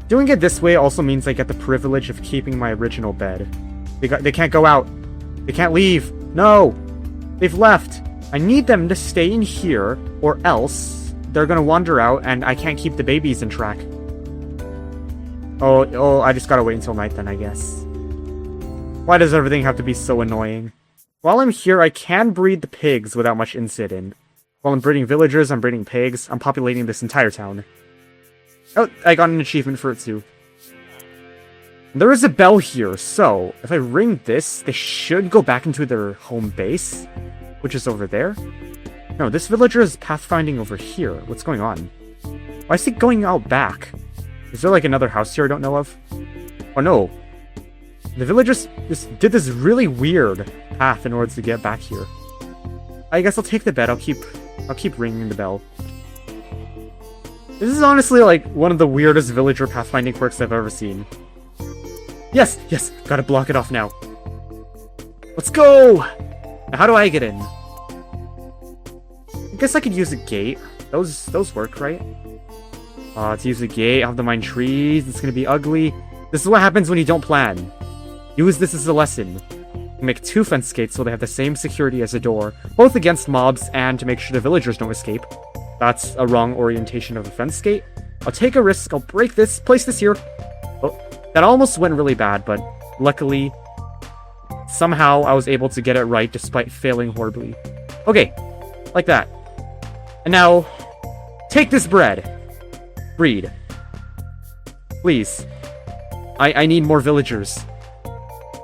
Speaker 1: Doing it this way also means I get the privilege of keeping my original bed. They can't go out. They can't leave. No! They've left. I need them to stay in here, or else they're gonna wander out and I can't keep the babies in track. Oh, I just gotta wait until night then, I guess. Why does everything have to be so annoying? While I'm here, I can breed the pigs without much incident. While I'm breeding villagers, I'm breeding pigs. I'm populating this entire town. Oh, I got an achievement for it too. There is a bell here, so if I ring this, they should go back into their home base, which is over there. No, this villager is pathfinding over here. What's going on? Why is he going out back? Is there like another house here I don't know of? Oh no. The villagers just did this really weird path in order to get back here. I guess I'll take the bed. I'll keep ringing the bell. This is honestly like one of the weirdest villager pathfinding quirks I've ever seen. Yes, yes, gotta block it off now. Let's go! Now, how do I get in? I guess I could use a gate. Those work, right? To use a gate, I'll have to mine trees, it's gonna be ugly. This is what happens when you don't plan. Use this as a lesson. Make 2 fence gates so they have the same security as a door, both against mobs and to make sure the villagers don't escape. That's a wrong orientation of a fence gate. I'll take a risk, I'll break this, place this here. Oh, that almost went really bad, but luckily, somehow I was able to get it right despite failing horribly. Okay, like that. And now, take this bread. Breed. Please. I need more villagers.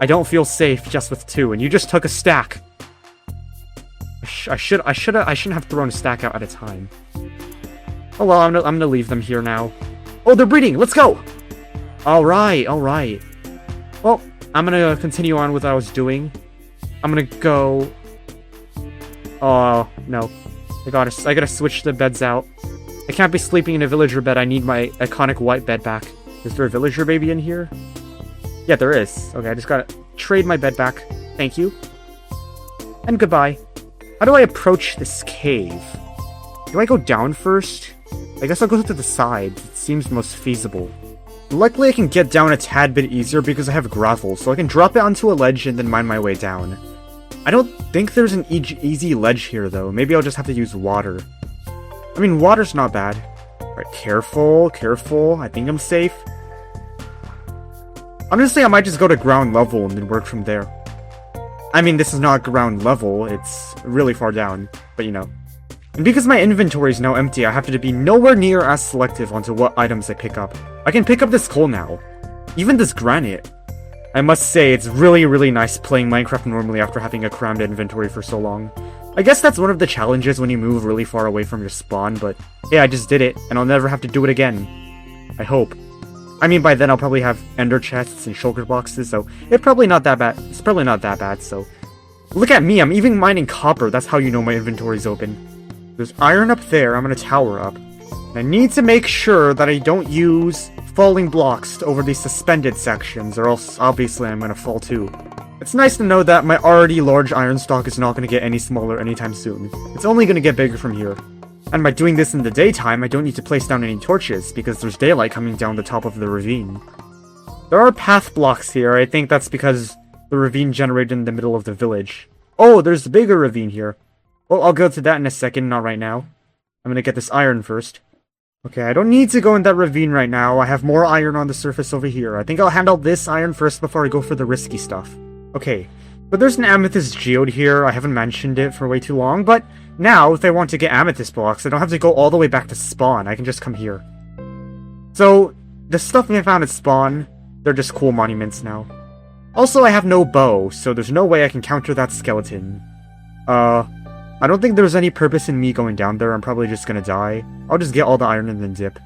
Speaker 1: I don't feel safe just with 2, and you just took a stack. I shouldn't have thrown a stack out at a time. Oh well, I'm gonna leave them here now. Oh, they're breeding! Let's go! Alright, alright. Well, I'm gonna continue on with what I was doing. I'm gonna go... Oh, no. I gotta switch the beds out. I can't be sleeping in a villager bed, I need my iconic white bed back. Is there a villager baby in here? Yeah, there is. Okay, I just gotta trade my bed back. Thank you. And goodbye. How do I approach this cave? Do I go down first? I guess I'll go to the sides. It seems most feasible. Luckily, I can get down a tad bit easier because I have gravel, so I can drop it onto a ledge and then mine my way down. I don't think there's an easy ledge here, though. Maybe I'll just have to use water. I mean, water's not bad. Alright, careful, careful. I think I'm safe. Honestly, I might just go to ground level and then work from there. I mean, this is not ground level, it's really far down, but you know. And because my inventory is now empty, I have to be nowhere near as selective onto what items I pick up. I can pick up this coal now. Even this granite. I must say, it's really, really nice playing Minecraft normally after having a crammed inventory for so long. I guess that's one of the challenges when you move really far away from your spawn, but yeah, I just did it, and I'll never have to do it again. I hope. I mean, by then I'll probably have ender chests and shulker boxes, so it's probably not that bad. It's probably not that bad, so... Look at me, I'm even mining copper, that's how you know my inventory's open. There's iron up there, I'm gonna tower up. And I need to make sure that I don't use falling blocks over these suspended sections, or else obviously I'm gonna fall too. It's nice to know that my already large iron stock is not gonna get any smaller anytime soon. It's only gonna get bigger from here. And by doing this in the daytime, I don't need to place down any torches, because there's daylight coming down the top of the ravine. There are path blocks here, I think that's because the ravine generated in the middle of the village. Oh, there's a bigger ravine here. Well, I'll go to that in a second, not right now. I'm gonna get this iron first. Okay, I don't need to go in that ravine right now, I have more iron on the surface over here. I think I'll handle this iron first before I go for the risky stuff. Okay, but there's an amethyst geode here, I haven't mentioned it for way too long, but now, if I want to get amethyst blocks, I don't have to go all the way back to spawn, I can just come here. So, the stuff I found at spawn, they're just cool monuments now. Also, I have no bow, so there's no way I can counter that skeleton. I don't think there's any purpose in me going down there, I'm probably just gonna die. I'll just get all the iron and then dip.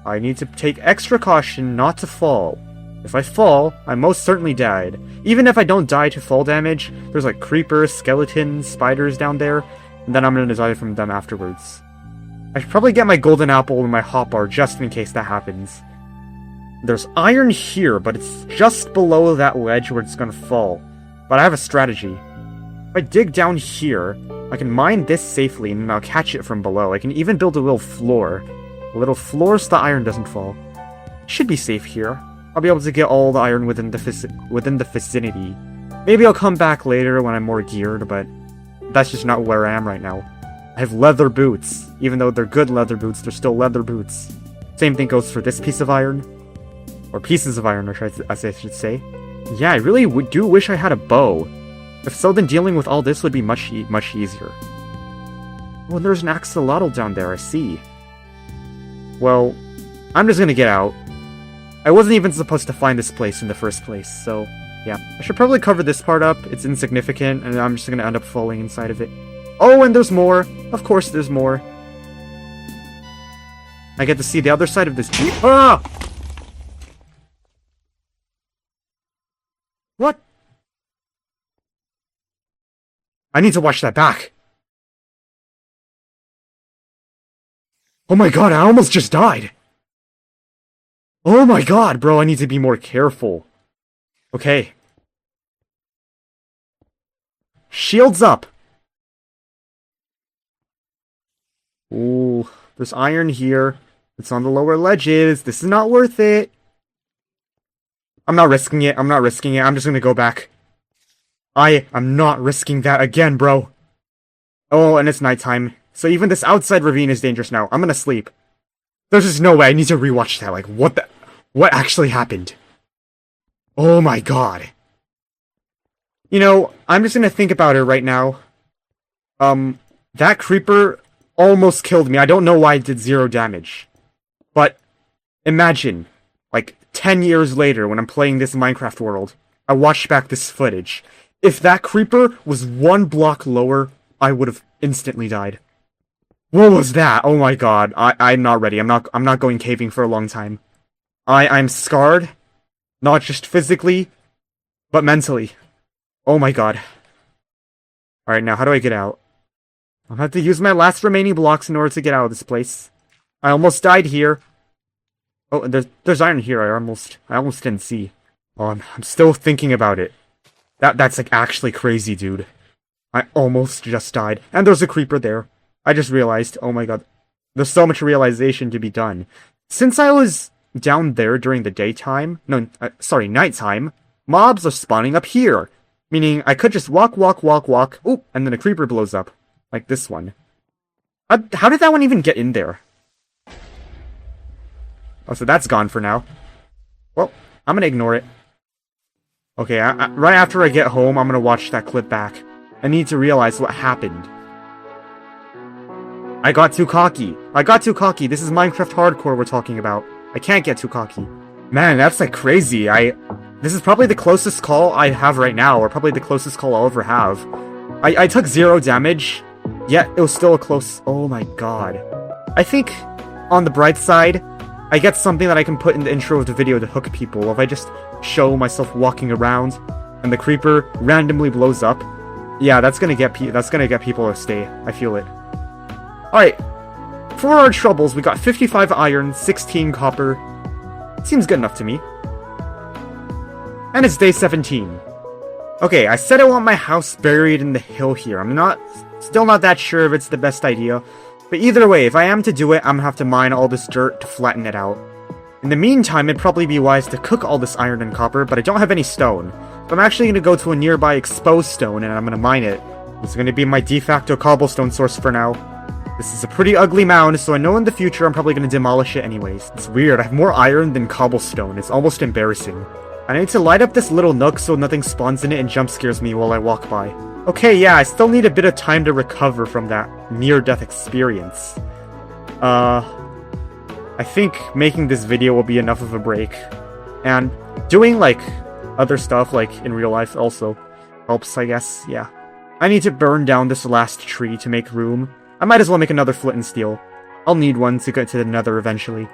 Speaker 1: I need to take extra caution not to fall. If I fall, I'm most certainly dead. Even if I don't die to fall damage, there's like creepers, skeletons, spiders down there, and then I'm gonna die from them afterwards. I should probably get my golden apple and my hotbar just in case that happens. There's iron here, but it's just below that ledge where it's gonna fall. But I have a strategy. If I dig down here, I can mine this safely and I'll catch it from below. I can even build a little floor. A little floor so the iron doesn't fall. Should be safe here. I'll be able to get all the iron within the vicinity. Maybe I'll come back later when I'm more geared, but that's just not where I am right now. I have leather boots. Even though they're good leather boots, they're still leather boots. Same thing goes for this piece of iron. Or pieces of iron, as I should say. Yeah, I really do wish I had a bow. If so, then dealing with all this would be much easier. Oh, and there's an axolotl down there, I see. Well, I'm just gonna get out. I wasn't even supposed to find this place in the first place, so yeah. I should probably cover this part up, it's insignificant, and I'm just gonna end up falling inside of it. Oh, and there's more! Of course there's more. I get to see the other side of this. Ah! What? I need to watch that back. Oh my god, I almost just died! Oh my god, bro, I need to be more careful. Okay. Shields up! Ooh, there's iron here. It's on the lower ledges. This is not worth it. I'm not risking it. I'm not risking it. I'm just gonna go back. I am not risking that again, bro. Oh, and it's nighttime. So even this outside ravine is dangerous now. I'm gonna sleep. There's just no way. I need to rewatch that. Like, what actually happened? Oh my god. You know, I'm just gonna think about it right now. That creeper almost killed me. I don't know why it did 0 damage. But, imagine, like, 10 years later, when I'm playing this Minecraft world, I watch back this footage. If that creeper was 1 block lower, I would have instantly died. What was that? Oh my god. I'm not ready. I'm not going caving for a long time. I'm scarred. Not just physically, but mentally. Oh my god. Alright, now how do I get out? I'll have to use my last remaining blocks in order to get out of this place. I almost died here. Oh, there's iron here. I almost didn't see. Oh, I'm still thinking about it. That's like actually crazy, dude. I almost just died. And there's a creeper there. I just realized, oh my god. There's so much realization to be done. Since I was down there during the daytime, nighttime, mobs are spawning up here. Meaning, I could just walk, ooh, and then a creeper blows up. Like this one. How did that one even get in there? Oh, so that's gone for now. Well, I'm gonna ignore it. Okay, right after I get home, I'm gonna watch that clip back. I need to realize what happened. I got too cocky. This is Minecraft Hardcore we're talking about. I can't get too cocky. Man, that's like crazy. This is probably the closest call I have right now, or probably the closest call I'll ever have. I took 0 damage, yet it was still a close... Oh my god. I think, on the bright side, I get something that I can put in the intro of the video to hook people. If I just show myself walking around, and the creeper randomly blows up, yeah, that's gonna get people to stay. I feel it. Alright, for our troubles, we got 55 iron, 16 copper. Seems good enough to me. And it's day 17. Okay, I said I want my house buried in the hill here. I'm still not that sure if it's the best idea. But either way, if I am to do it, I'm gonna have to mine all this dirt to flatten it out. In the meantime, it'd probably be wise to cook all this iron and copper, but I don't have any stone. So I'm actually gonna go to a nearby exposed stone and I'm gonna mine it. It's gonna be my de facto cobblestone source for now. This is a pretty ugly mound, so I know in the future I'm probably gonna demolish it anyways. It's weird, I have more iron than cobblestone. It's almost embarrassing. I need to light up this little nook so nothing spawns in it and jump scares me while I walk by. Okay, yeah, I still need a bit of time to recover from that near-death experience. I think making this video will be enough of a break. And doing, like, other stuff, like, in real life also helps, I guess, yeah. I need to burn down this last tree to make room. I might as well make another flint and steel. I'll need one to get to the nether eventually.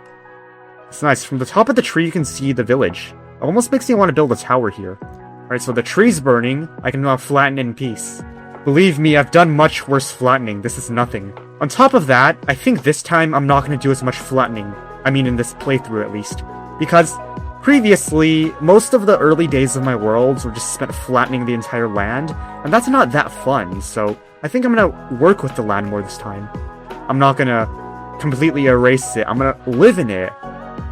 Speaker 1: It's nice, from the top of the tree you can see the village. It almost makes me want to build a tower here. Alright, so the tree's burning. I can now flatten in peace. Believe me, I've done much worse flattening. This is nothing. On top of that, I think this time I'm not going to do as much flattening. I mean, in this playthrough at least. Because previously, most of the early days of my worlds were just spent flattening the entire land. And that's not that fun, so I think I'm going to work with the land more this time. I'm not going to completely erase it. I'm going to live in it.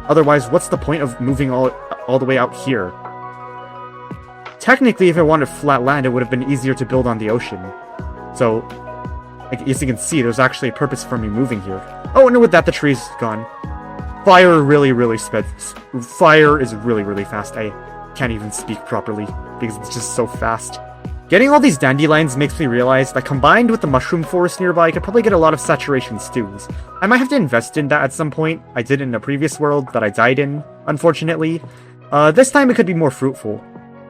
Speaker 1: Otherwise, what's the point of moving all the way out here? Technically, if I wanted flat land, it would have been easier to build on the ocean. So, as you can see, there's actually a purpose for me moving here. Oh, and with that, the tree's gone. Fire Fire is really fast. I can't even speak properly, because it's just so fast. Getting all these dandelions makes me realize that combined with the mushroom forest nearby, I could probably get a lot of saturation stews. I might have to invest in that at some point. I did in a previous world that I died in, unfortunately. This time it could be more fruitful.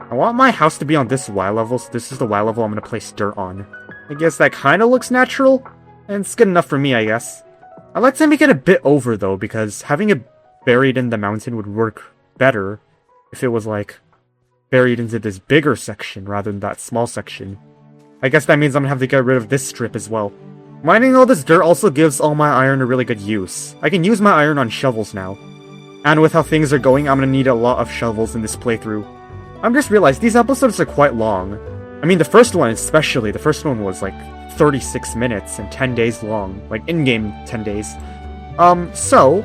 Speaker 1: I want my house to be on this Y level, so this is the Y level I'm going to place dirt on. I guess that kind of looks natural, and it's good enough for me, I guess. I'd like to make it a bit over, though, because having it buried in the mountain would work better if it was, like, buried into this bigger section rather than that small section. I guess that means I'm going to have to get rid of this strip as well. Mining all this dirt also gives all my iron a really good use. I can use my iron on shovels now. And with how things are going, I'm gonna need a lot of shovels in this playthrough. I'm just realized these episodes are quite long. I mean, the first one especially, the first one was like 36 minutes and 10 days long. Like, in-game 10 days. So,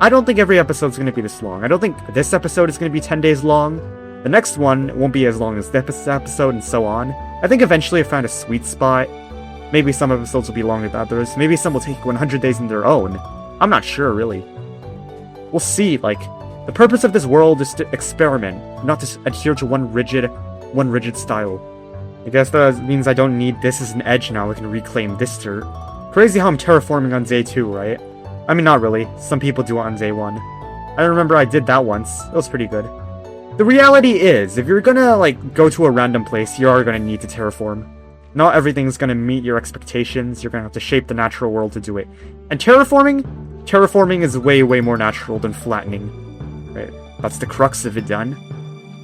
Speaker 1: I don't think every episode's gonna be this long. I don't think this episode is gonna be 10 days long. The next one won't be as long as this episode, and so on. I think eventually I found a sweet spot. Maybe some episodes will be longer than others. Maybe some will take 100 days in their own. I'm not sure, really. We'll see, like, the purpose of this world is to experiment, not to adhere to one rigid style. I guess that means I don't need this as an edge now. I can reclaim this dirt. Crazy how I'm terraforming on day 2, right? I mean, not really. Some people do it on day 1. I remember I did that once. It was pretty good. The reality is, if you're gonna, like, go to a random place, you are gonna need to terraform. Not everything's gonna meet your expectations. You're gonna have to shape the natural world to do it. And terraforming is way, way more natural than flattening. Right? That's the crux of it done.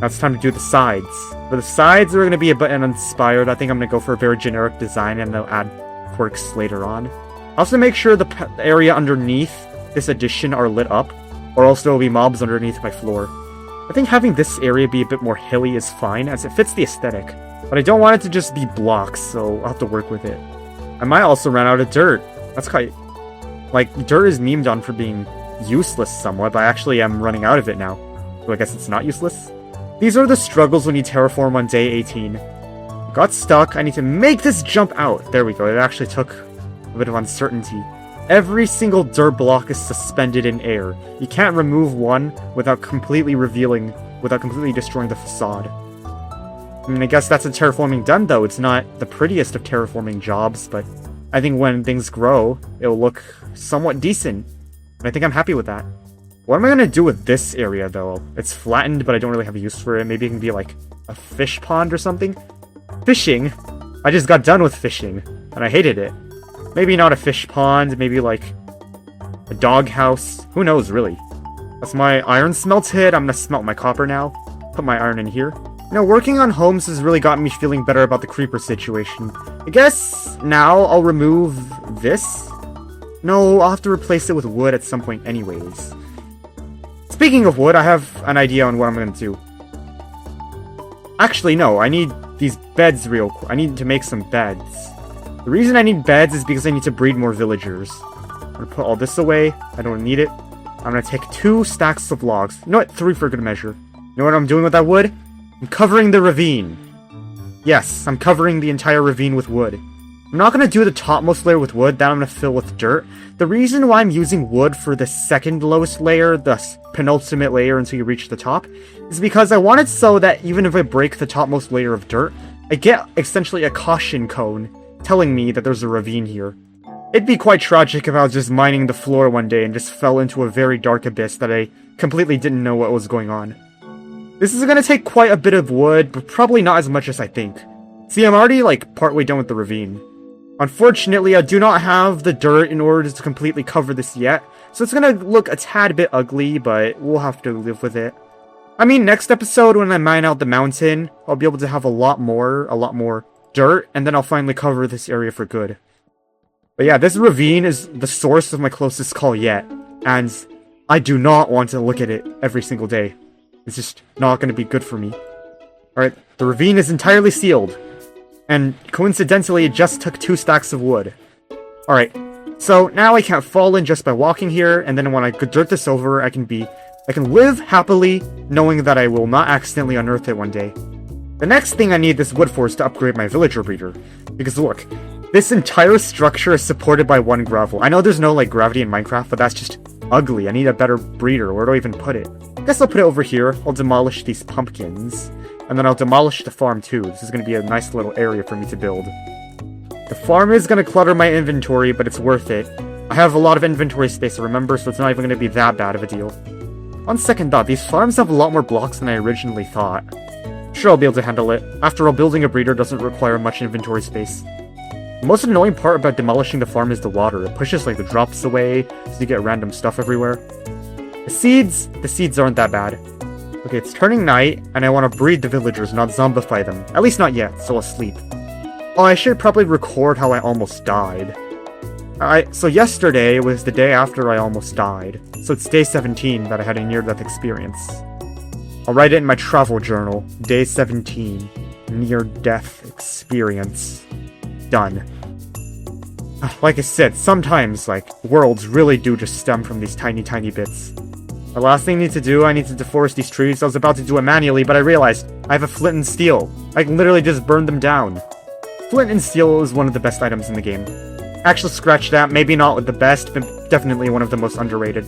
Speaker 1: Now it's time to do the sides. For the sides, they're gonna be a bit uninspired. I think I'm gonna go for a very generic design, and they'll add quirks later on. Also make sure the area underneath this addition are lit up, or else there will be mobs underneath my floor. I think having this area be a bit more hilly is fine, as it fits the aesthetic. But I don't want it to just be blocks, so I'll have to work with it. I might also run out of dirt. That's quite... Like, dirt is memed on for being useless somewhat, but I actually am running out of it now. So I guess it's not useless? These are the struggles when you terraform on day 18. Got stuck, I need to make this jump out. There we go, it actually took a bit of uncertainty. Every single dirt block is suspended in air. You can't remove one without completely destroying the facade. I mean, I guess that's a terraforming done, though. It's not the prettiest of terraforming jobs, but I think when things grow, it'll look somewhat decent. And I think I'm happy with that. What am I gonna do with this area, though? It's flattened, but I don't really have a use for it. Maybe it can be, like, a fish pond or something? Fishing? I just got done with fishing, and I hated it. Maybe not a fish pond, maybe, like, a doghouse. Who knows, really? That's my iron smelted. I'm gonna smelt my copper now. Put my iron in here. You know, working on homes has really got me feeling better about the creeper situation. I guess now I'll remove this. No, I'll have to replace it with wood at some point anyways. Speaking of wood, I have an idea on what I'm gonna do. Actually, no, I need these beds real quick. I need to make some beds. The reason I need beds is because I need to breed more villagers. I'm gonna put all this away. I don't need it. I'm gonna take 2 stacks of logs. You know what? 3 for good measure. You know what I'm doing with that wood? I'm covering the ravine. Yes, I'm covering the entire ravine with wood. I'm not going to do the topmost layer with wood, that I'm going to fill with dirt. The reason why I'm using wood for the second lowest layer, the penultimate layer until you reach the top, is because I want it so that even if I break the topmost layer of dirt, I get essentially a caution cone telling me that there's a ravine here. It'd be quite tragic if I was just mining the floor one day and just fell into a very dark abyss that I completely didn't know what was going on. This is gonna take quite a bit of wood, but probably not as much as I think. See, I'm already, like, partway done with the ravine. Unfortunately, I do not have the dirt in order to completely cover this yet, so it's gonna look a tad bit ugly, but we'll have to live with it. I mean, next episode, when I mine out the mountain, I'll be able to have a lot more dirt, and then I'll finally cover this area for good. But yeah, this ravine is the source of my closest call yet, and I do not want to look at it every single day. It's just not going to be good for me. Alright, the ravine is entirely sealed. And coincidentally, it just took 2 stacks of wood. Alright, so now I can't fall in just by walking here, and then when I dirt this over, I can live happily knowing that I will not accidentally unearth it one day. The next thing I need this wood for is to upgrade my villager breeder. Because look, this entire structure is supported by 1 gravel. I know there's no, like, gravity in Minecraft, but that's just ugly. I need a better breeder. Where do I even put it? I guess I'll put it over here. I'll demolish these pumpkins. And then I'll demolish the farm too. This is going to be a nice little area for me to build. The farm is going to clutter my inventory, but it's worth it. I have a lot of inventory space to remember, so it's not even going to be that bad of a deal. On second thought, these farms have a lot more blocks than I originally thought. Sure, I'll be able to handle it. After all, building a breeder doesn't require much inventory space. The most annoying part about demolishing the farm is the water. It pushes, like, the drops away, so you get random stuff everywhere. The seeds aren't that bad. Okay, it's turning night, and I want to breed the villagers, not zombify them. At least not yet, so I'll sleep. Oh, I should probably record how I almost died. So yesterday was the day after I almost died. So it's day 17 that I had a near-death experience. I'll write it in my travel journal. Day 17. Near-death experience. Done. Like I said, sometimes, worlds really do just stem from these tiny, tiny bits. The last thing I need to do, I need to deforest these trees. I was about to do it manually, but I realized I have a flint and steel. I can literally just burn them down. Flint and steel is one of the best items in the game. Actually, scratch that. Maybe not the best, but definitely one of the most underrated.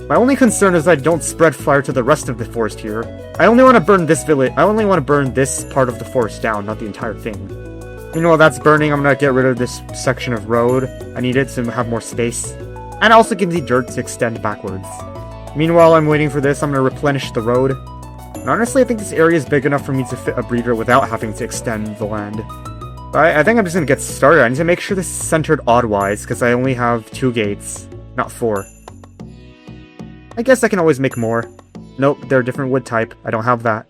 Speaker 1: My only concern is that I don't spread fire to the rest of the forest here. I only want to burn this village. I only want to burn this part of the forest down, not the entire thing. Meanwhile, that's burning. I'm gonna get rid of this section of road. I need it to have more space. And it also gives me dirt to extend backwards. Meanwhile, I'm waiting for this. I'm gonna replenish the road. And honestly, I think this area is big enough for me to fit a breeder without having to extend the land. I think I'm just gonna get started. I need to make sure this is centered oddwise, because I only have 2 gates, not 4. I guess I can always make more. Nope, they're a different wood type. I don't have that.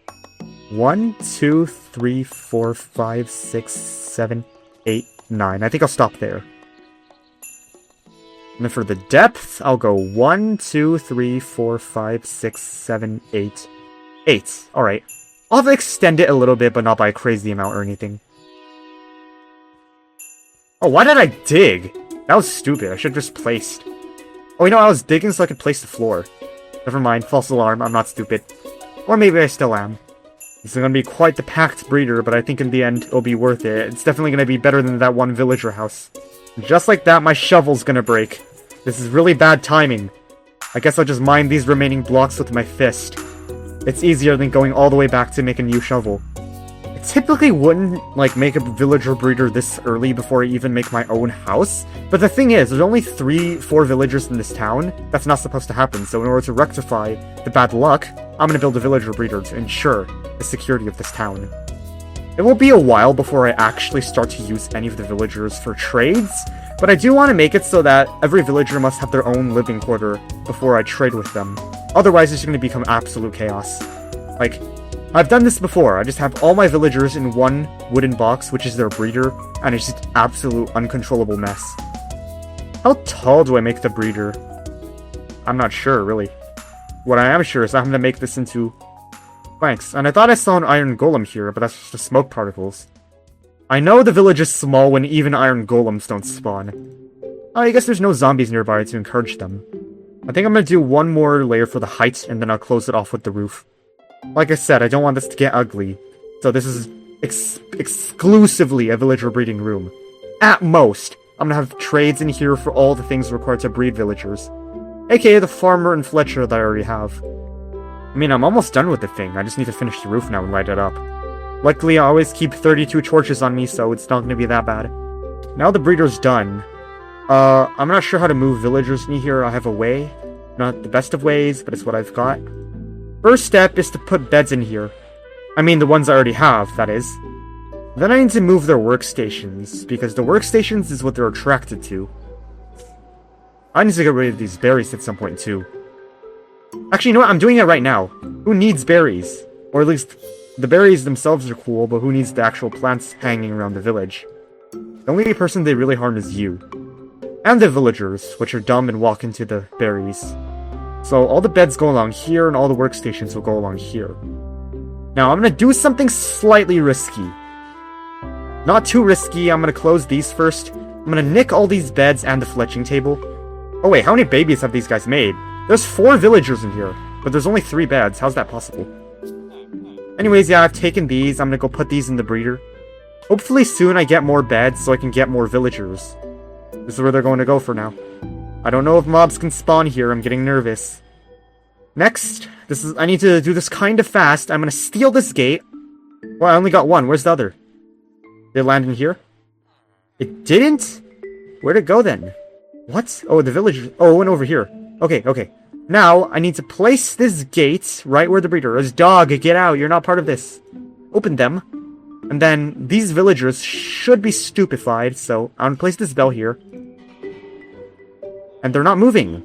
Speaker 1: 1, 2, 3, 4, 5, 6, 7, 8, 9. I think I'll stop there. And then for the depth, I'll go 1, 2, 3, 4, 5, 6, 7, 8. 8. Alright. I'll have to extend it a little bit, but not by a crazy amount or anything. Oh, why did I dig? That was stupid. I should have just placed. Oh, I was digging so I could place the floor. Never mind. False alarm. I'm not stupid. Or maybe I still am. This is going to be quite the packed breeder, but I think in the end it'll be worth it. It's definitely going to be better than that one villager house. Just like that, my shovel's going to break. This is really bad timing. I guess I'll just mine these remaining blocks with my fist. It's easier than going all the way back to make a new shovel. I typically wouldn't, make a villager breeder this early before I even make my own house. But the thing is, there's only 3-4 villagers in this town. That's not supposed to happen, so in order to rectify the bad luck, I'm gonna build a villager breeder to ensure the security of this town. It will be a while before I actually start to use any of the villagers for trades, but I do want to make it so that every villager must have their own living quarter before I trade with them. Otherwise, it's going to become absolute chaos. I've done this before. I just have all my villagers in one wooden box, which is their breeder, and it's just absolute uncontrollable mess. How tall do I make the breeder? I'm not sure, really. What I am sure is I'm going to make this into planks. And I thought I saw an iron golem here, but that's just the smoke particles. I know the village is small when even iron golems don't spawn. Oh, I guess there's no zombies nearby to encourage them. I think I'm going to do one more layer for the height, and then I'll close it off with the roof. Like I said, I don't want this to get ugly, so this is exclusively a villager breeding room. At most, I'm gonna have trades in here for all the things required to breed villagers. AKA the farmer and Fletcher that I already have. I mean, I'm almost done with the thing, I just need to finish the roof now and light it up. Luckily, I always keep 32 torches on me, so it's not gonna be that bad. Now the breeder's done. I'm not sure how to move villagers in here. I have a way. Not the best of ways, but it's what I've got. First step is to put beds in here. I mean, the ones I already have, that is. Then I need to move their workstations, because the workstations is what they're attracted to. I need to get rid of these berries at some point, too. Actually, you know what? I'm doing it right now. Who needs berries? Or at least, the berries themselves are cool, but who needs the actual plants hanging around the village? The only person they really harm is you. And the villagers, which are dumb and walk into the berries. So all the beds go along here, and all the workstations will go along here. Now, I'm gonna do something slightly risky. Not too risky, I'm gonna close these first. I'm gonna nick all these beds and the fletching table. Oh wait, how many babies have these guys made? There's 4 villagers in here, but there's only 3 beds. How's that possible? Anyways, yeah, I've taken these. I'm gonna go put these in the breeder. Hopefully soon I get more beds so I can get more villagers. This is where they're going to go for now. I don't know if mobs can spawn here. I'm getting nervous. Next, I need to do this kind of fast. I'm gonna steal this gate. Well, I only got one. Where's the other? Did it land in here? It didn't? Where'd it go then? What? Oh, the village. Oh, it went over here. Okay. Now, I need to place this gate right where the breeder is. Dog, get out. You're not part of this. Open them. And then, these villagers should be stupefied, so I'm gonna place this bell here. And they're not moving.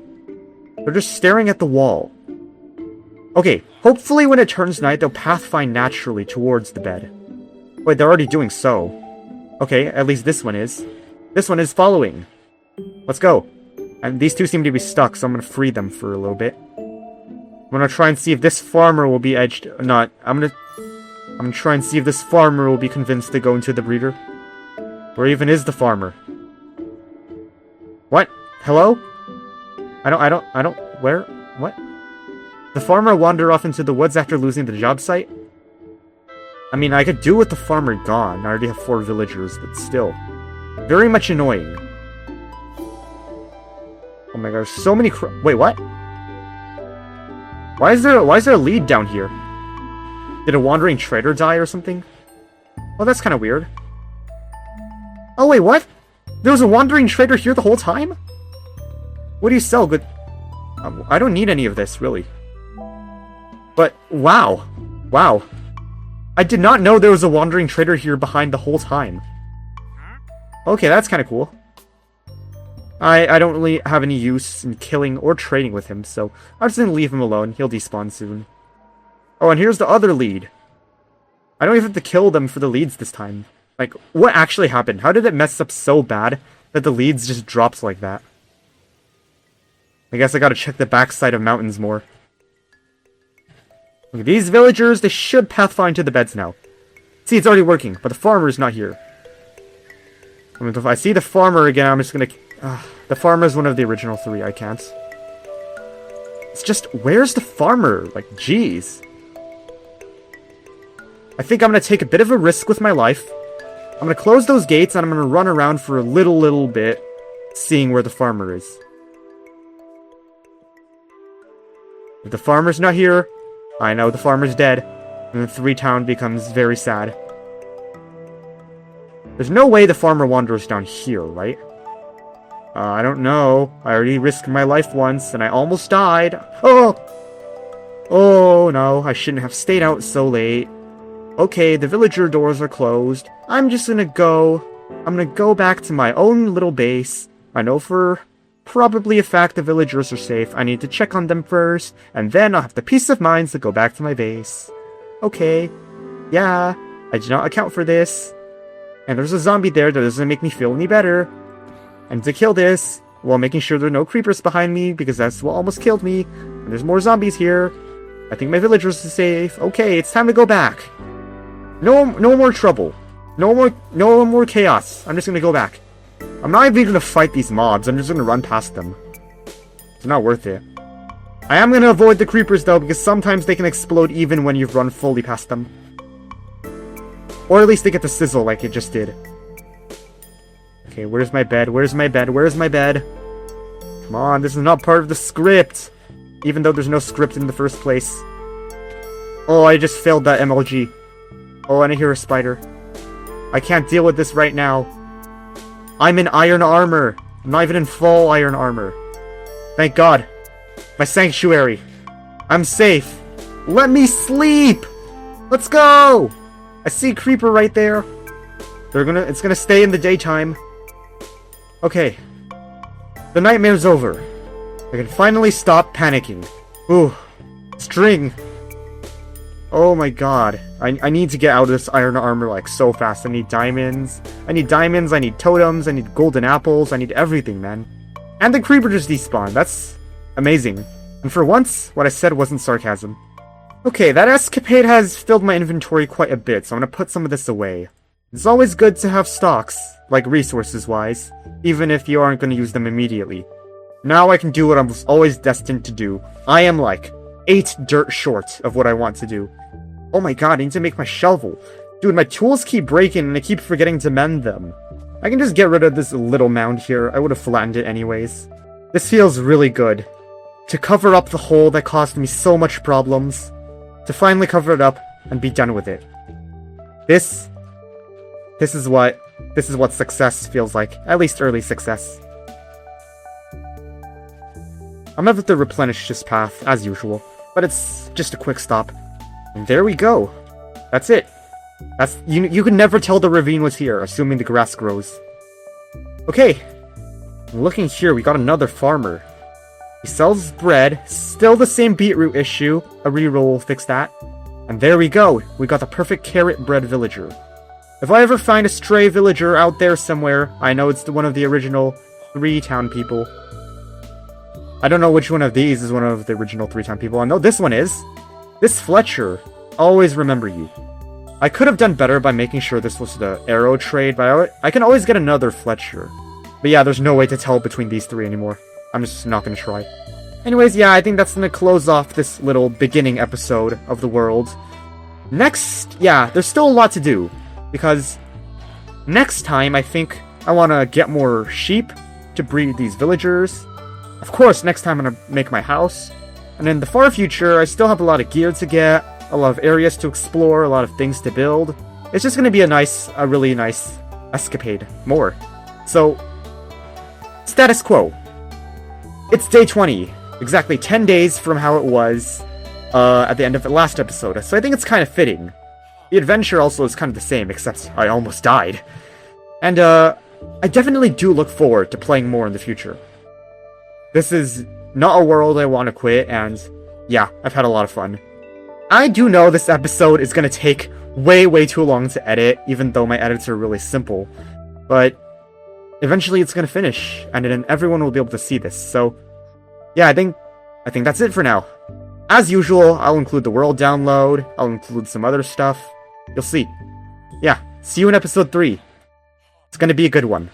Speaker 1: They're just staring at the wall. Okay, hopefully when it turns night, they'll pathfind naturally towards the bed. Wait, they're already doing so. Okay, at least this one is. This one is following. Let's go. And these two seem to be stuck, so I'm gonna free them for a little bit. I'm gonna try and see if this farmer will be edged. Not. I'm gonna try and see if this farmer will be convinced to go into the breeder. Where even is the farmer? What? Hello? I don't. Where? What? The farmer wandered off into the woods after losing the job site? I mean, I could do with the farmer gone. I already have 4 villagers, but still. Very much annoying. Oh my gosh, so many wait, what? Why is there a lead down here? Did a wandering trader die or something? Oh, that's kind of weird. Oh wait, what? There was a wandering trader here the whole time? What do you sell? Good. I don't need any of this, really. But, wow. Wow. I did not know there was a wandering trader here behind the whole time. Okay, that's kind of cool. I don't really have any use in killing or trading with him, so I'm just gonna leave him alone. He'll despawn soon. Oh, and here's the other lead. I don't even have to kill them for the leads this time. Like, what actually happened? How did it mess up so bad that the leads just drops like that? I guess I gotta check the backside of mountains more. Okay, these villagers, they should pathfind to the beds now. See, it's already working, but the farmer's not here. I mean, if I see the farmer again, I'm just gonna... the farmer's one of the original 3, I can't. It's just, where's the farmer? Like, jeez. I think I'm gonna take a bit of a risk with my life. I'm gonna close those gates, and I'm gonna run around for a little bit, seeing where the farmer is. If the farmer's not here, I know the farmer's dead, and the 3 town becomes very sad. There's no way the farmer wanders down here, right? I don't know. I already risked my life once, and I almost died. Oh! Oh, no. I shouldn't have stayed out so late. Okay, the villager doors are closed. I'm just gonna go... I'm gonna go back to my own little base. I know for probably a fact the villagers are safe. I need to check on them first, and then I'll have the peace of mind to go back to my base. Okay. Yeah, I did not account for this. And there's a zombie there that doesn't make me feel any better. And to kill this, while making sure there are no creepers behind me, because that's what almost killed me. And there's more zombies here. I think my villagers are safe. Okay, it's time to go back. No more trouble. No more chaos. I'm just gonna go back. I'm not even gonna fight these mobs. I'm just gonna run past them. It's not worth it. I am gonna avoid the creepers though, because sometimes they can explode even when you've run fully past them. Or at least they get to sizzle like it just did. Okay, where's my bed? Where's my bed? Where's my bed? Come on, this is not part of the script. Even though there's no script in the first place. Oh, I just failed that MLG. Oh, and I hear a spider. I can't deal with this right now. I'm in iron armor. I'm not even in full iron armor. Thank God. My sanctuary. I'm safe. Let me sleep! Let's go! I see a creeper right there. It's gonna stay in the daytime. Okay. The nightmare's over. I can finally stop panicking. Ooh. String. Oh my god. I need to get out of this iron armor like so fast. I need diamonds. I need totems, I need golden apples, I need everything, man. And the creeper just despawned. That's amazing. And for once, what I said wasn't sarcasm. Okay, that escapade has filled my inventory quite a bit, so I'm gonna put some of this away. It's always good to have stocks, like resources-wise, even if you aren't gonna use them immediately. Now I can do what I was always destined to do. I am like 8 dirt short of what I want to do. Oh my god, I need to make my shovel. Dude, my tools keep breaking and I keep forgetting to mend them. I can just get rid of this little mound here. I would have flattened it anyways. This feels really good. To cover up the hole that caused me so much problems. To finally cover it up and be done with it. This is what success feels like. At least early success. I'm gonna have to replenish this path, as usual. But it's just a quick stop. And there we go. That's it. You can never tell the ravine was here, assuming the grass grows. Okay. Looking here, we got another farmer. He sells bread. Still the same beetroot issue. A reroll will fix that. And there we go. We got the perfect carrot bread villager. If I ever find a stray villager out there somewhere, I know it's one of the original 3 town people. I don't know which one of these is one of the original 3 town people. I know this one is. This Fletcher. Always remember you. I could have done better by making sure this was the arrow trade, but I can always get another Fletcher. But yeah, there's no way to tell between these 3 anymore. I'm just not gonna try. Anyways, yeah, I think that's gonna close off this little beginning episode of the world. Next, yeah, there's still a lot to do. Because next time, I think I want to get more sheep to breed these villagers. Of course, next time I'm going to make my house. And in the far future, I still have a lot of gear to get, a lot of areas to explore, a lot of things to build. It's just going to be a really nice escapade. More. So, status quo. It's day 20. Exactly 10 days from how it was at the end of the last episode. So I think it's kind of fitting. The adventure also is kind of the same, except I almost died. And, I definitely do look forward to playing more in the future. This is not a world I want to quit, and yeah, I've had a lot of fun. I do know this episode is going to take way too long to edit, even though my edits are really simple. But eventually it's going to finish, and then everyone will be able to see this. So, yeah, I think that's it for now. As usual, I'll include the world download, I'll include some other stuff. You'll see. Yeah, see you in episode 3. It's gonna be a good one.